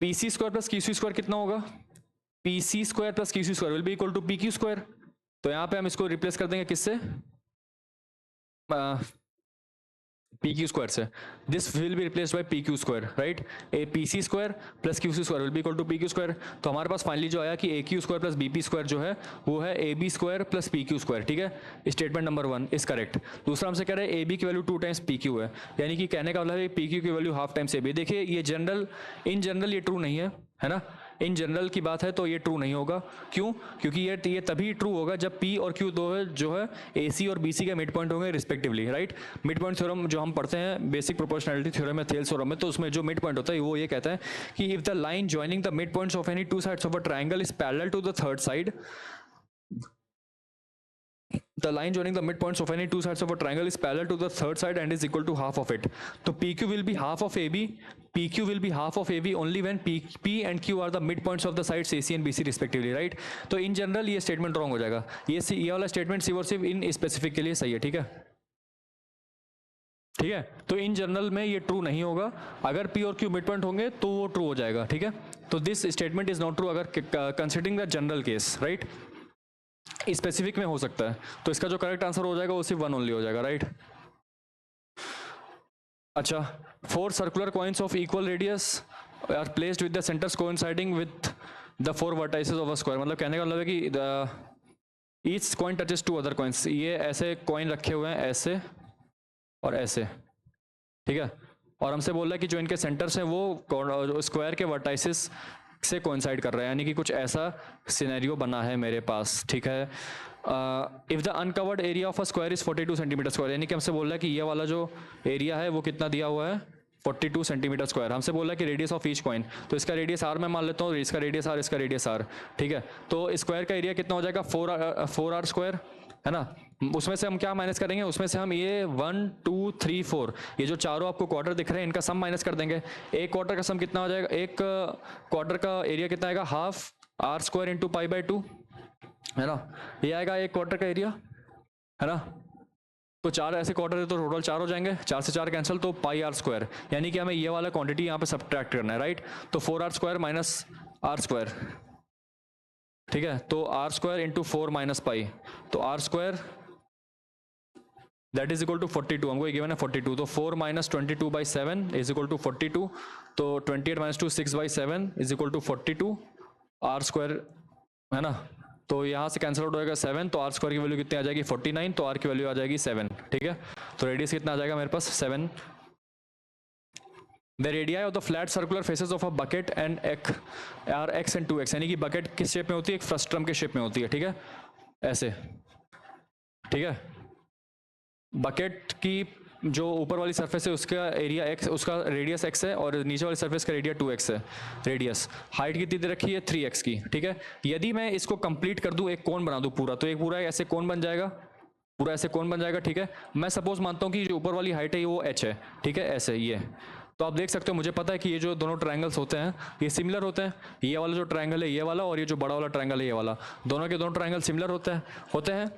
PC square plus QC square कितना होगा, PC square plus QC square will be equal to PQ square. तो यहाँ पे हम इसको रिप्लेस कर देंगे किससे, PQ स्क्वायर से। This will be replaced by PQ square, right. PC square plus QC square will be equal to PQ square. तो हमारे पास फाइनली जो आया कि AQ square plus BP square जो है वो है AB square plus PQ square, ठीक है। Statement number 1 is correct. दूसरा हमसे कह रहे हैं AB की वैल्यू 2 टाइम्स PQ है, यानी कि कहने का मतलब है PQ की वैल्यू हाफ टाइम्स AB। देखिए ये जनरल, इन जनरल ये ट्रू नहीं है ना, इन जनरल की बात है तो ये ट्रू नहीं होगा। क्यों, क्योंकि ये तभी ट्रू होगा जब P और Q दो है जो है AC और BC के मिड पॉइंट होंगे respectively, right. Mid point theorem जो हम पढ़ते हैं बेसिक प्रोपोर्शनैलिटी थ्योरम में, थेल्स थ्योरम में, तो उसमें जो मिड पॉइंट होता है वो ये कहता है कि if the line joining the mid points of any two sides of a triangle is parallel to the third side, the line joining the midpoints of any two sides of a triangle is parallel to the third side and is equal to half of it. So PQ will be half of AB, PQ will be half of AB only when P and Q are the midpoints of the sides AC and BC respectively, right? तो in general ये statement wrong हो जाएगा, ये वाला statement सिर्फ और सिर्फ in specific के लिए सही है, ठीक है, ठीक है। तो इन जनरल में ये ट्रू नहीं होगा, अगर P और Q मिड पॉइंट होंगे तो वो ट्रू हो जाएगा, ठीक है। तो this statement is not true अगर considering the general case, right. Specific में हो सकता है, तो इसका जो करेक्ट आंसर हो जाएगा वो सिर्फ 1 ओनली हो जाएगा, राइट। अच्छा, 4 circular coins of equal radius R placed with the centres coinciding with the 4 vertices of a square. मतलब कहने का मतलब है कि each coin touches 2 other coins, ये ऐसे कॉइन रखे हुए हैं ऐसे और ऐसे, ठीक है। और हमसे बोल रहा है कि जो इनके सेंटर्स हैं वो स्क्वायर के वर्टाइसेस से कोइंसाइड कर रहा है, यानी कि कुछ ऐसा सिनेरियो बना है मेरे पास, ठीक है। If the uncovered area of a square is 42 centimetre square, यानी कि हमसे बोल रहा है कि ये वाला जो एरिया है वो कितना दिया हुआ है, 42 सेंटीमीटर स्क्वायर। हमसे बोल रहा है कि रेडियस ऑफ ईच कॉइन, तो इसका रेडियस R मैं मान लेता हूँ, इसका रेडियस R, इसका रेडियस R, ठीक है। तो स्क्वायर का एरिया कितना हो जाएगा, 4R स्क्वायर, है ना। उसमें से हम क्या माइनस करेंगे, उसमें से हम ये 1 2 3 4 ये जो चारों आपको क्वार्टर दिख रहे हैं इनका सम माइनस कर देंगे। एक क्वार्टर का सम कितना हो जाएगा, एक क्वार्टर का एरिया कितना आएगा, half R square into pi by 2, है ना। ये आएगा एक क्वार्टर का एरिया, है ना। तो 4 ऐसे क्वार्टर है तो टोटल 4 हो जाएंगे, 4 से 4 कैंसिल, तो पाई R स्क्वायर, यानी कि हमें ये वाला क्वांटिटी यहाँ पे सब्ट्रैक्ट करना है, राइट। तो 4R square minus R square, ठीक है, तो R square into 4 minus pi, तो R square that is equal to 42, हमको ये गिवन है 42, तो 4 माइनस 22/7 इज इक्वल टू 42, तो 28 minus 2 6/7 is equal to 42 R square, है ना। तो यहाँ से कैंसिल आउट हो जाएगा 7, तो आर स्क्वायर की वैल्यू कितनी आ जाएगी 49, तो आर की वैल्यू आ जाएगी 7, ठीक है। तो रेडियस कितना आ जाएगा मेरे पास 7। The radii of the flat circular faces of a bucket and are x and 2x, यानी कि बकेट किस शेप में होती है, एक फ्रस्ट्रम के शेप में होती है, ठीक है, ऐसे, ठीक है। बकेट की जो ऊपर वाली सरफेस है उसका एरिया x, उसका रेडियस x है, और नीचे वाली सरफेस का एरिया 2x है रेडियस। हाइट कितनी दे रखी है 3x की, ठीक है। यदि मैं इसको कंप्लीट कर दूं, एक कोन बना दूं पूरा, तो एक पूरा ऐसे कोन बन जाएगा, पूरा ऐसे कोन बन जाएगा, ठीक है। मैं सपोज मानता हूं कि जो ऊपर वाली हाइट है वो h है, ठीक है, ऐसे ये। तो आप देख सकते हो, मुझे पता है कि ये जो दोनों ट्रायंगल्स होते हैं ये सिमिलर होते हैं, ये वाला जो ट्रायंगल है ये वाला, और ये जो बड़ा वाला ट्रायंगल है ये वाला, दोनों के दोनों ट्रायंगल सिमिलर होते हैं।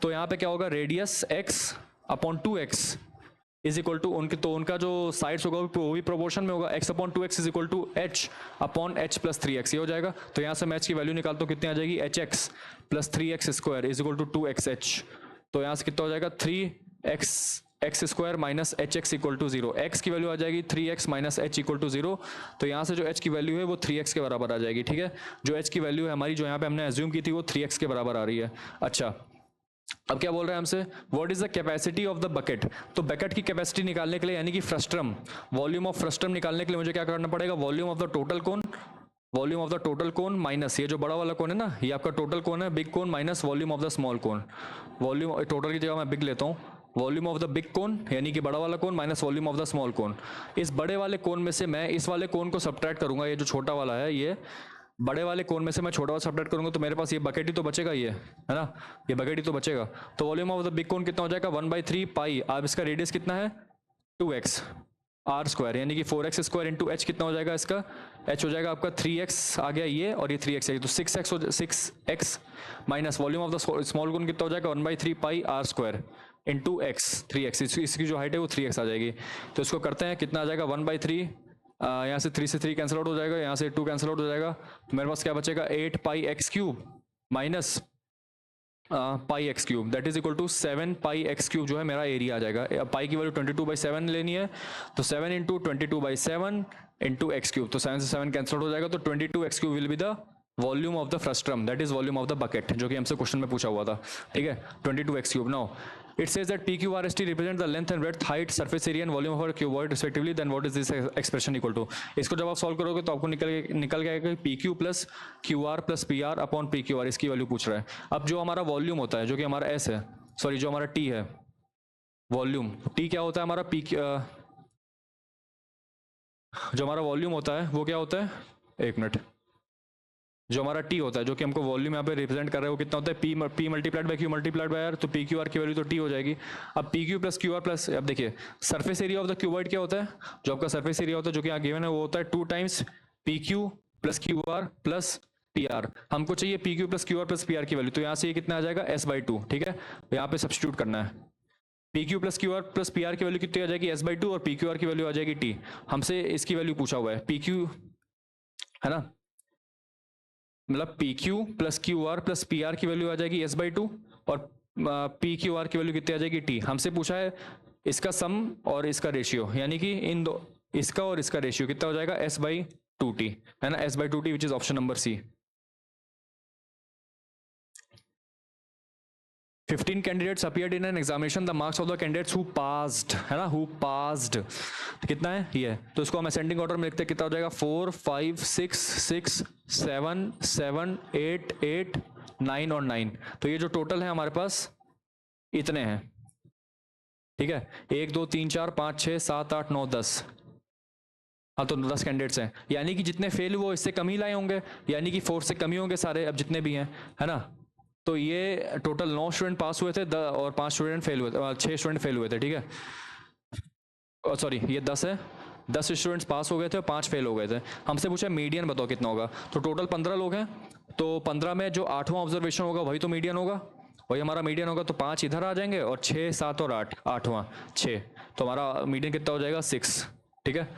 तो यहाँ पे क्या होगा, radius x upon 2x is equal to उनका जो साइड्स होगा वो भी प्रोपोर्शन में होगा, x upon 2x is equal to h upon h plus 3x, ये हो जाएगा। तो यहाँ से मैं h की वैल्यू निकालता हूँ, कितनी आ जाएगी, hx plus 3x square is equal to 2xh। तो यहाँ से कितना हो जाएगा 3x square minus hx equal to 0, x की वैल्यू आ जाएगी 3x minus h equal to 0। तो यहाँ से जो h की वैल्यू है वो 3x के बराबर आ जाएगी, ठीक है। जो h की वैल्यू है हमारी, जो यहाँ पे हमने एज्यूम की थी, वो 3x के बराबर आ रही है। अच्छा, अब क्या बोल रहे हैं हमसे, what is the capacity of the bucket. तो बकेट की कैपेसिटी निकालने के लिए, यानी कि फ्रस्ट्रम, वॉल्यूम ऑफ फ्रस्ट्रम निकालने के लिए मुझे क्या करना पड़ेगा, volume of the total cone, volume of the total cone minus ये जो बड़ा वाला कोन है ना, ये आपका टोटल कोन है, big cone, minus volume of the small cone. Volume total की जगह मैं बिग लेता हूँ, volume of the big cone यानी कि बड़ा वाला cone minus volume of the small cone. इस बड़े वाले कोन में से मैं इस वाले कोन को सब्ट्रैक्ट करूंगा, ये जो छोटा वाला है, ये बड़े वाले कोन में से मैं छोटा वाला सब्ट्रैक्ट करूंगा, तो मेरे पास ये बकेट ही तो बचेगा, ये है ना, ये बकेट ही तो बचेगा। तो वॉल्यूम ऑफ द बिग कोन कितना हो जाएगा 1/3 पाई, अब इसका रेडियस कितना है 2x आर स्क्वायर, यानी कि 4x स्क्वायर इंटू h कितना हो जाएगा, इसका h हो जाएगा आपका 3x आ गया ये, और ये 3x है, तो 6x minus volume of the small cone कितना हो जाएगा 1/3 pi R square into x 3x, इसकी जो हाइट है वो 3x आ जाएगी। तो इसको करते हैं, कितना आ जाएगा 1/3, यहाँ से 3 से 3 कैंसिल आउट हो जाएगा, यहाँ से 2 कैंसिल आउट हो जाएगा, तो मेरे पास क्या बचेगा 8 pi X cube minus pi X cube, that is equal to 7 pi X cube जो है मेरा एरिया आ जाएगा। पाई की वैल्यू 22/7 लेनी है, तो 7 इंटू 22/7 इंटू एक्स क्यूब, तो 7 से 7 कैंसिल आउट हो जाएगा, तो 22 x cube will be the volume of the frustum, that is volume of the bucket, जो कि हमसे क्वेश्चन में पूछा हुआ था, ठीक है, 22 x cube. Now it says that PQRST represent the length and breadth, height, surface area and volume of a cuboid respectively, then what is this expression equal to। इसको जब आप सॉल्व करोगे तो आपको निकल गया कि PQ plus QR plus PR upon PQR, इसकी वैल्यू पूछ रहा है। अब जो हमारा वॉल्यूम होता है, जो कि हमारा S है, सॉरी जो हमारा T है, वॉल्यूम T क्या होता है हमारा, जो हमारा वॉल्यूम होता है वो क्या होता है, एक मिनट, जो हमारा टी होता है, जो कि हमको वॉल्यूम यहाँ पे रिप्रेजेंट कर रहा है, वो कितना होता है p multiplied by q multiplied by r, तो पी क्यू आर की वैल्यू तो टी हो जाएगी। अब p q plus q r plus, अब देखिए surface area of the cuboid क्या होता है, जो आपका सरफेस एरिया होता है जो कि यहाँ गिवन है, वो होता है 2 times P q plus q r plus P R. हमको चाहिए P q plus q r plus P R की वैल्यू, तो यहाँ से ये कितना आ जाएगा S/2, ठीक है, यहाँ पे सब्स्टिट्यूट करना है। P q plus q r plus P R की वैल्यू कितनी आ जाएगी S/2, और पी क्यू आर की वैल्यू आ जाएगी टी। हमसे इसकी वैल्यू पूछा हुआ है, पी क्यू है ना, मतलब P q plus q r plus P R की वैल्यू आ जाएगी S/2, और पी क्यू आर की वैल्यू कितनी आ जाएगी टी। हमसे पूछा है इसका सम और इसका रेशियो, यानी कि इन दो, इसका और इसका रेशियो कितना हो जाएगा S/2t, है ना, S/2t which is option number c. 15 candidates appeared in an examination, the marks of the candidates who passed, है ना, who passed कितना है ये, तो इसको हम असेंडिंग ऑर्डर में लिखते हैं, कितना हो जाएगा 4 5 6 6 7 7 8 8 9 और 9, तो ये जो टोटल है हमारे पास इतने हैं, ठीक है, 1 2 3 4 5 6 7 8 9 10, हाँ तो 10 कैंडिडेट्स हैं, यानी कि जितने फेल हुए वो इससे कम ही लाए होंगे, यानी कि 4 से कम ही होंगे सारे, अब जितने भी हैं, है ना। तो ये टोटल 9 स्टूडेंट पास हुए थे और 5 स्टूडेंट फेल हुए थे, 6 स्टूडेंट फेल हुए थे, ठीक है, सॉरी ये 10 है, 10 स्टूडेंट्स पास हो गए थे और 5 फेल हो गए थे। हमसे पूछा मीडियन बताओ कितना होगा, तो टोटल 15 लोग हैं, तो 15 में जो 8वां ऑब्जर्वेशन होगा वही तो मीडियन होगा, वही हमारा मीडियन होगा, तो 5 इधर आ जाएंगे, और 6 7 और 8, 8वां 6, तो हमारा मीडियन कितना हो जाएगा 6, ठीक है।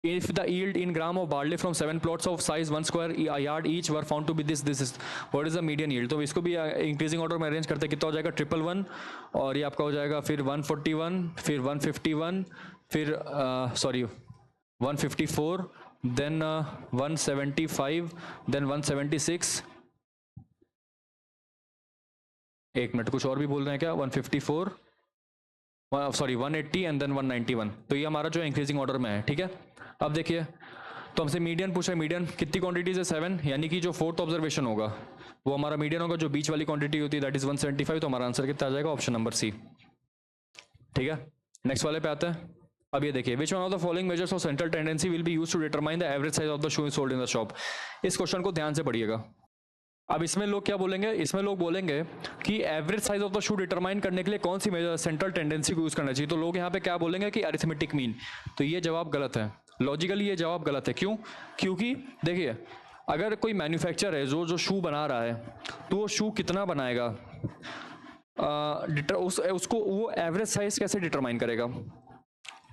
If the yield in gram of barley from 7 plots of size 1 square yard each were found to be this is what is the median yield. तो इसको भी इंक्रीजिंग ऑर्डर में अरेंज करते हैं, कितना हो जाएगा 111 और ये आपका हो जाएगा फिर 141 फिर 151 फिर सॉरी 154 देन 175 देन 176, एक मिनट कुछ और भी बोल रहे हैं क्या, 154 सॉरी 180 एंड देन 191। तो ये हमारा जो इंक्रीजिंग ऑर्डर में है, ठीक है। अब देखिए तो हमसे मीडियन पूछा है, मीडियन कितनी क्वांटिटीज है 7, यानी कि जो फोर्थ ऑब्जर्वेशन होगा वो हमारा मीडियन होगा, जो बीच वाली क्वांटिटी होती है दैट इज 175। तो हमारा आंसर कितना आ जाएगा, ऑप्शन नंबर सी, ठीक है। नेक्स्ट वाले पे आते हैं। अब ये देखिए, which one of the following measures of central tendency will be used to determine the average size of the shoe sold in the shop. इस क्वेश्चन को ध्यान से पढ़िएगा। अब इसमें लोग क्या बोलेंगे, इसमें लोग बोलेंगे कि average size of the shoe determine करने के लिए कौन सी सेंट्रल टेंडेंसी को यूज करना चाहिए। तो लोग यहाँ पे क्या बोलेंगे कि अरिथमेटिक मीन। तो ये जवाब गलत है, लॉजिकली ये जवाब गलत है। क्यों? क्योंकि देखिए अगर कोई मैन्युफैक्चर है जो शू बना रहा है तो वो शू कितना बनाएगा, उसको वो एवरेज साइज कैसे डिटरमाइन करेगा,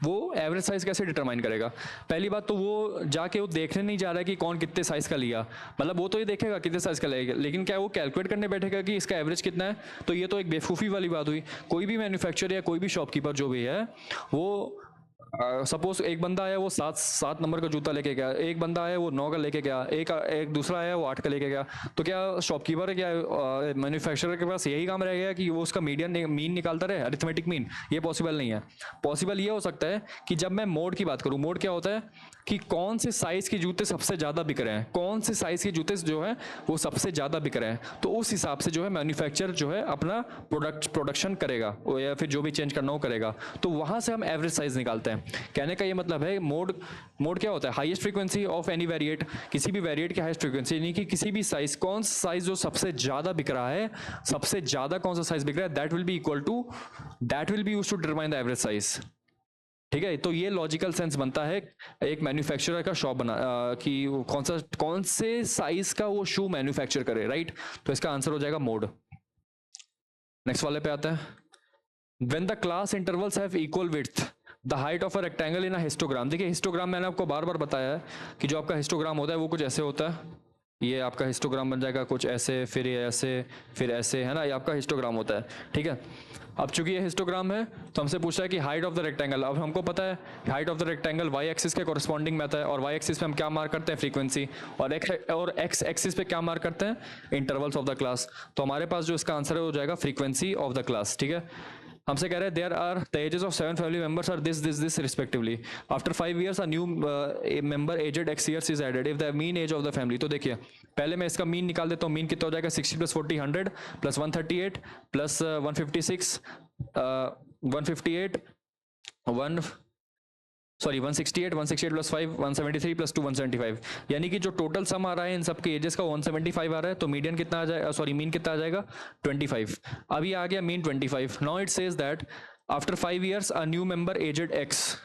वो एवरेज साइज कैसे डिटरमाइन करेगा। पहली बात तो वो जाके वो देखने नहीं जा रहा है कि कौन कितने साइज का लिया, मतलब वो तो ये देखेगा कितने साइज का लगेगा, लेकिन क्या वो कैलकुलेट करने बैठेगा कि इसका एवरेज कितना है। तो ये तो एक बेवकूफ़ी वाली बात हुई। कोई भी मैन्युफैक्चरर या कोई भी शॉपकीपर जो भी है वो सपोज एक बंदा आया वो 7 नंबर का जूता लेके गया, एक बंदा आया वो 9 का लेके गया, एक दूसरा आया वो 8 का लेके गया। तो क्या शॉपकीपर है, क्या मैन्युफैक्चरर के पास यही काम रह गया कि वो उसका मीन निकालता रहे, अरिथमेटिक मीन? ये पॉसिबल नहीं है। पॉसिबल ये हो सकता है कि जब मैं मोड की बात करूँ, मोड क्या होता है कि कौन से साइज के जूते सबसे ज़्यादा बिक रहे हैं, कौन से साइज के जूते जो है वो सबसे ज़्यादा बिक रहे हैं, तो उस हिसाब से जो है मैन्युफैक्चरर जो है अपना प्रोडक्शन करेगा या फिर जो भी चेंज करना हो करेगा। तो वहाँ से हम एवरेज साइज निकालते हैं। कहने का ये मतलब है मोड क्या होता है, highest frequency of any variate, किसी भी वेरिएट की हाईएस्ट फ्रीक्वेंसी, यानी कि किसी भी साइज, कौन सा साइज जो सबसे ज्यादा बिक रहा है, सबसे ज्यादा कौन सा साइज बिक रहा है, that will be used to determine the average size, ठीक है। तो ये लॉजिकल सेंस बनता है एक मैन्युफैक्चरर का शॉप बना कि कौन से साइज का वो शू मैन्युफैक्चर करे, राइट। तो इसका आंसर हो जाएगा मोड। नेक्स्ट वाले पे आता है, when the class intervals have equal width the height of a rectangle in a histogram. देखिए हिस्टोग्राम मैंने आपको बार बार बताया है कि जो आपका हिस्टोग्राम होता है वो कुछ ऐसे होता है, ये आपका हिस्टोग्राम बन जाएगा कुछ ऐसे, फिर ये ऐसे, फिर ऐसे, है ना, ये आपका हिस्टोग्राम होता है, ठीक है। अब चूंकि ये हिस्टोग्राम है तो हमसे पूछा है कि हाइट ऑफ द रेक्टेंगल। अब हमको पता है height of the rectangle y axis के कॉरस्पॉन्डिंग में आता है, और वाई एक्सिस पे हम क्या मार्क करते हैं, फ्रीक्वेंसी, और एक्स एक्सिस पे क्या मार्क करते हैं, इंटरवल्स ऑफ द क्लास। तो हमारे पास जो इसका आंसर है हो जाएगा फ्रीक्वेंसी ऑफ द क्लास, ठीक है। हमसे कह रहे हैं there are the ages of 7 family members are this respectively, after 5 years a new member aged x years is added if the mean age of the family. तो देखिए पहले मैं इसका मीन निकाल देता हूँ। मीन कितना हो जाएगा, 60 + 40 100 + 138 + 156 158 168 + 5 173 + 2 175, यानी कि जो टोटल सम आ रहा है इन सबके एजेस का 175 आ रहा है। तो मीडियन कितना आ जाएगा, सॉरी मीन कितना आ जाएगा 25। अभी आ गया mean 25। Now it says that after 5 years a new member aged x।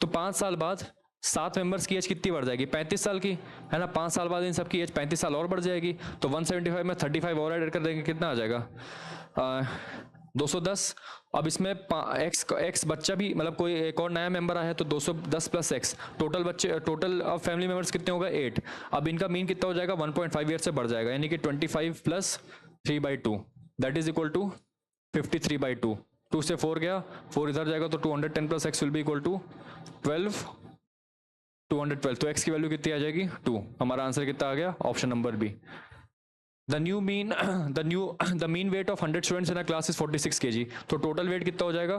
तो 5 साल बाद 7 मेंबर्स की एज कितनी बढ़ जाएगी, 35 साल की, है ना। 5 साल बाद इन सबकी एज 35 साल और बढ़ जाएगी। तो 175 में 35 और ऐड कर देंगे, कितना आ जाएगा 210। अब इसमें एक्स बच्चा भी, मतलब कोई एक और नया मेंबर आया है तो 210 + x, टोटल अब फैमिली मेंबर्स कितने होगा 8। अब इनका मीन कितना हो जाएगा 1.5 ईयर से बढ़ जाएगा, यानी कि 25 + 3/2 दैट इज इक्वल टू 53/2। 2 से 4 गया, 4 इधर जाएगा तो 210 + x will be equal to 12 212। तो x की वैल्यू कितनी आ जाएगी 2। हमारा आंसर कितना आ गया, option number b. The mean weight of 100 students in a class is 46 kg। तो टोटल वेट कितना हो जाएगा,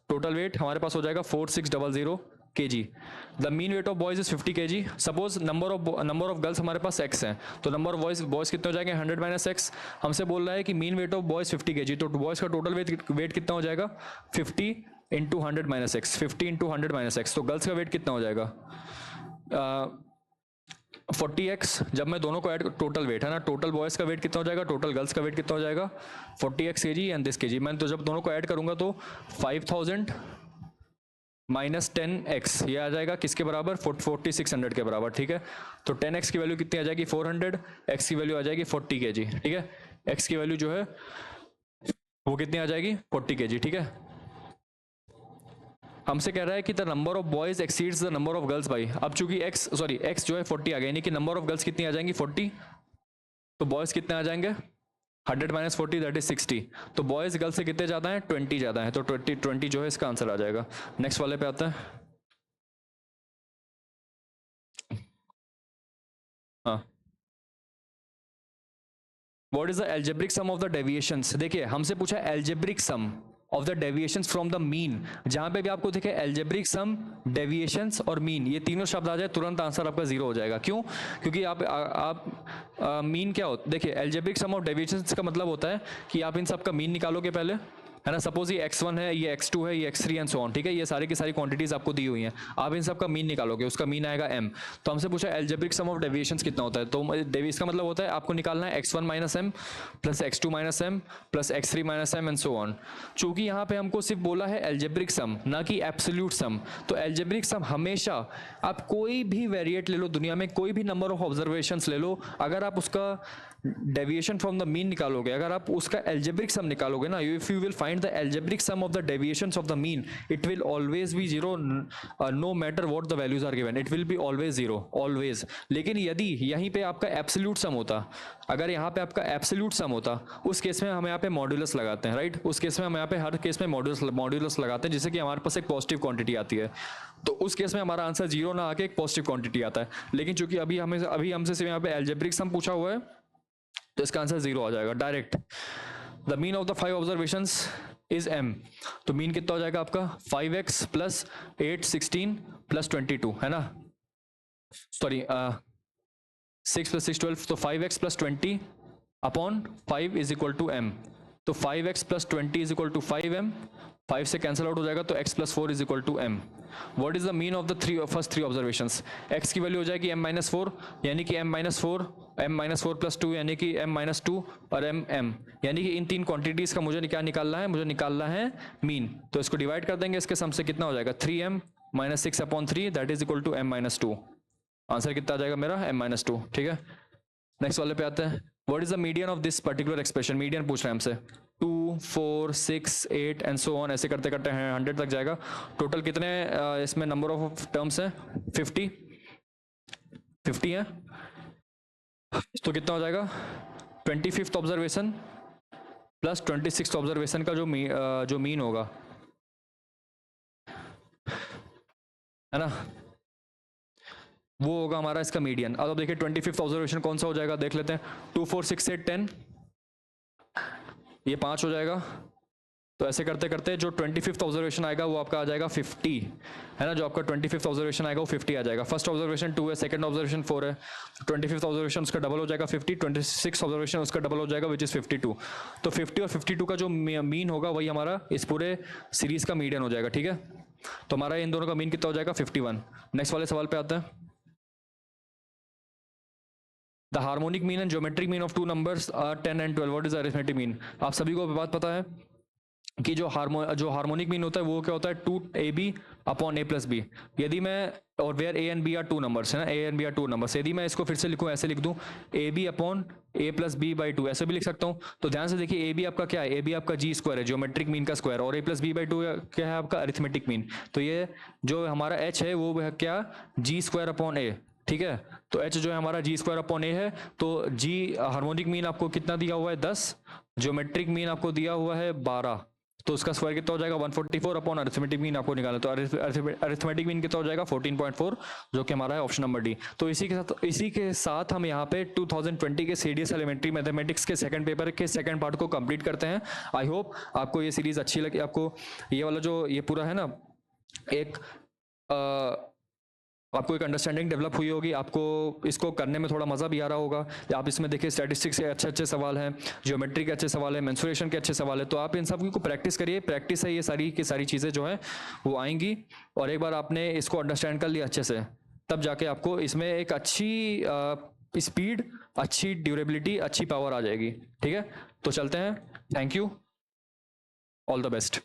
टोटल वेट हमारे पास हो जाएगा 4600 kg। The mean weight of boys is 50 kg। Suppose number of girls हमारे पास x है, तो नंबर ऑफ बॉयज कितने हो जाएंगे 100 - x। हमसे बोल रहा है कि mean weight of boys 50 kg, तो बॉयज का टोटल वेट कितना हो जाएगा 50 × 100 - x, 50 × 100 - x। तो गर्ल्स का वेट कितना हो जाएगा 40x। जब मैं दोनों को ऐड, टोटल वेट है ना, टोटल बॉयज का वेट कितना हो जाएगा, टोटल गर्ल्स का वेट कितना हो जाएगा 40x kg and this kg। मैं तो जब दोनों को ऐड करूंगा तो 5000 - 10x, ये आ जाएगा किसके बराबर 4600 के बराबर, ठीक है। तो 10x की वैल्यू कितनी आ जाएगी 400, x की वैल्यू आ जाएगी 40 kg, ठीक है। x की वैल्यू जो है वो कितनी आ जाएगी 40 kg, ठीक है। हमसे कह रहा है कि the number of boys exceeds the number of girls by, अब चूंकि एक्स जो है 40 आ गया, यानी कि नंबर ऑफ गर्ल्स कितनी आ जाएंगी 40, तो बॉयज कितने आ जाएंगे 100 माइनस 40 दैट इज 60, तो बॉयज गर्ल्स से कितने ज़्यादा है 20 ज़्यादा है, तो 20 जो है इसका आंसर आ जाएगा। नेक्स्ट वाले पे आता है। हाँ, what is the algebraic sum of the deviations, देखिए हमसे पूछा algebraic sum of the deviations from the mean, जहां पे भी आपको देखे एल्जेब्रिक सम, डेविएशंस और मीन, ये तीनों शब्द आ जाए तुरंत आंसर आपका जीरो हो जाएगा। क्यों? क्योंकि आप मीन क्या होता, देखिए एल्जेब्रिक सम ऑफ डेविएशंस का मतलब होता है कि आप इन सब का मीन निकालोगे पहले, है ना। सपोज ये x1 है, ये x2 है, ये x3 एंड सो ऑन, ठीक है, ये सारी की सारी क्वांटिटीज आपको दी हुई हैं, आप इन सब का मीन निकालोगे, उसका मीन आएगा m। तो हमसे पूछा एल्जेब्रिक सम ऑफ डेविएशंस कितना होता है, तो इसका मतलब होता है आपको निकालना है x1 minus m plus x2 minus m plus x3 minus m and so on. चूंकि यहाँ पे हमको सिर्फ बोला है एल्जेब्रिक सम, ना कि एब्सोल्यूट सम, तो एल्जेब्रिक सम हमेशा आप कोई भी वेरिएट ले लो दुनिया में, कोई भी नंबर ऑफ ऑब्जर्वेशंस ले लो, अगर आप उसका डेविएशन फ्रॉम द मीन निकालोगे, अगर आप उसका एल्जेब्रिक सम निकालोगे ना, if you will find the algebraic sum of the deviations of the mean, it will always be zero, no matter what the values are given, it will be always zero, always. लेकिन यदि यहीं पे आपका absolute सम होता, अगर यहाँ पे आपका एब्सोल्यूट सम होता, उस केस में हम यहाँ पे मॉड्यूलस लगाते हैं, राइट, उस केस में हम यहाँ पे हर केस में मॉड्यूलस लगाते हैं, जिससे कि हमारे पास एक पॉजिटिव क्वांटिटी आती है, तो उस केस में हमारा आंसर जीरो ना आके एक पॉजिटिव क्वांटिटी आता है। लेकिन चूंकि अभी हमसे सिर्फ यहाँ पे एल्जेब्रिक सम पूछा हुआ है, तो इसका आंसर जीरो आ जाएगा direct. The mean of the 5 observations is m, तो मीन कितना हो जाएगा आपका 5x प्लस 8 16 प्लस 22, है ना, सॉरी 6 प्लस 6 12, तो 5x plus 20 upon 5 is equal to m, तो 5x plus 20 is equal to 5m, 5 से कैंसिल आउट हो जाएगा, तो x plus 4 is equal to m। What is the mean of the first three observations, x की value हो जाएगी m minus 4, यानी कि m माइनस 4 प्लस 2 यानी कि m माइनस 2 और m, यानी कि इन तीन क्वांटिटीज का मुझे क्या निकालना है, मुझे निकालना है मीन। तो इसको डिवाइड कर देंगे इसके सम से, कितना हो जाएगा 3m minus 6 upon 3 that is equal to m minus 2, answer कितना आ जाएगा मेरा m माइनस 2, ठीक है। नेक्स्ट वाले पे आते हैं। What is the median of this particular expression, median पूछ रहे हैं हमसे, 2 4 6 8 एंड सो ऑन, ऐसे करते करते 100 तक जाएगा। टोटल कितने इसमें नंबर ऑफ टर्म्स हैं 50 है, तो कितना हो जाएगा 25th observation plus 26th observation का जो मीन होगा, है ना, वो होगा हमारा इसका मीडियन। अब देखिए 25th ऑब्जर्वेशन कौन सा हो जाएगा, देख लेते हैं। 2 4 6 8 10, ये 5 हो जाएगा, तो ऐसे करते करते जो 25th ऑब्जर्वेशन आएगा वो आपका आ जाएगा 50, है ना, जो आपका 25th ऑब्जर्वेशन आएगा वो 50 आ जाएगा। फर्स्ट ऑब्जर्वेशन 2 है, सेकंड ऑब्जर्वेशन 4 है, 25th ऑब्जर्वेशन उसका डबल हो जाएगा 50, 26th ऑब्जर्वेशन उसका डबल हो जाएगा विच इज 52, तो 50 और 52 का जो मीन होगा वही हमारा इस पूरे सीरीज का मीडियन हो जाएगा, ठीक है। तो हमारा इन दोनों का मीन कितना हो जाएगा 51। नेक्स्ट वाले सवाल पे आते हैं। The harmonic mean and geometric mean of two numbers are 10 and 12, what is the arithmetic mean. आप सभी को बात पता है कि जो हार्मोनिक मीन होता है वो क्या होता है 2ab upon a plus B. यदि मैं, और where a and b are two numbers, है ना, a and b are two numbers, यदि मैं इसको फिर से लिखूं, ऐसे लिख दूं ab upon a plus b by 2, ऐसे भी लिख सकता हूं। तो ध्यान से देखिए ab आपका क्या है, ab आपका g स्क्वायर है, ज्योमेट्रिक मीन का स्क्वायर, और a प्लस बी बाई 2 क्या है आपका अरिथमेटिक मीन। तो ये जो हमारा h है वो है क्या, g स्क्वायर अपॉन a, ठीक है। तो h जो है हमारा g स्क्वायर अपॉन a है, तो g हार्मोनिक मीन आपको कितना दिया हुआ है 10, ज्योमेट्रिक मीन आपको दिया हुआ है 12, तो उसका स्क्वायर कितना हो जाएगा 144 अपॉन अरिथमेटिक मीन आपको निकालना, तो अरिथमेटिक मीन कितना हो जाएगा 14.4, जो कि हमारा है ऑप्शन नंबर डी। तो इसी के साथ हम यहाँ पे 2020 के सीडीएस एलिमेंट्री मैथमेटिक्स के सेकंड पेपर के सेकंड पार्ट को कंप्लीट करते हैं। आई होप आपको ये सीरीज अच्छी लगी, आपको ये वाला जो ये पूरा है ना एक आपको एक अंडरस्टैंडिंग डेवलप हुई होगी, आपको इसको करने में थोड़ा मज़ा भी आ रहा होगा। आप इसमें देखिए स्टैटिस्टिक्स के अच्छे सवाल हैं, ज्योमेट्री के अच्छे सवाल हैं, मेंसुरेशन के अच्छे सवाल है, तो आप इन सब को प्रैक्टिस करिए। प्रैक्टिस है ये सारी की सारी चीज़ें जो हैं वो आएंगी, और एक बार आपने इसको अंडरस्टैंड कर लिया अच्छे से, तब जाके आपको इसमें एक अच्छी स्पीड, अच्छी ड्यूरेबिलिटी, अच्छी पावर आ जाएगी, ठीक है। तो चलते हैं, thank you, all the best.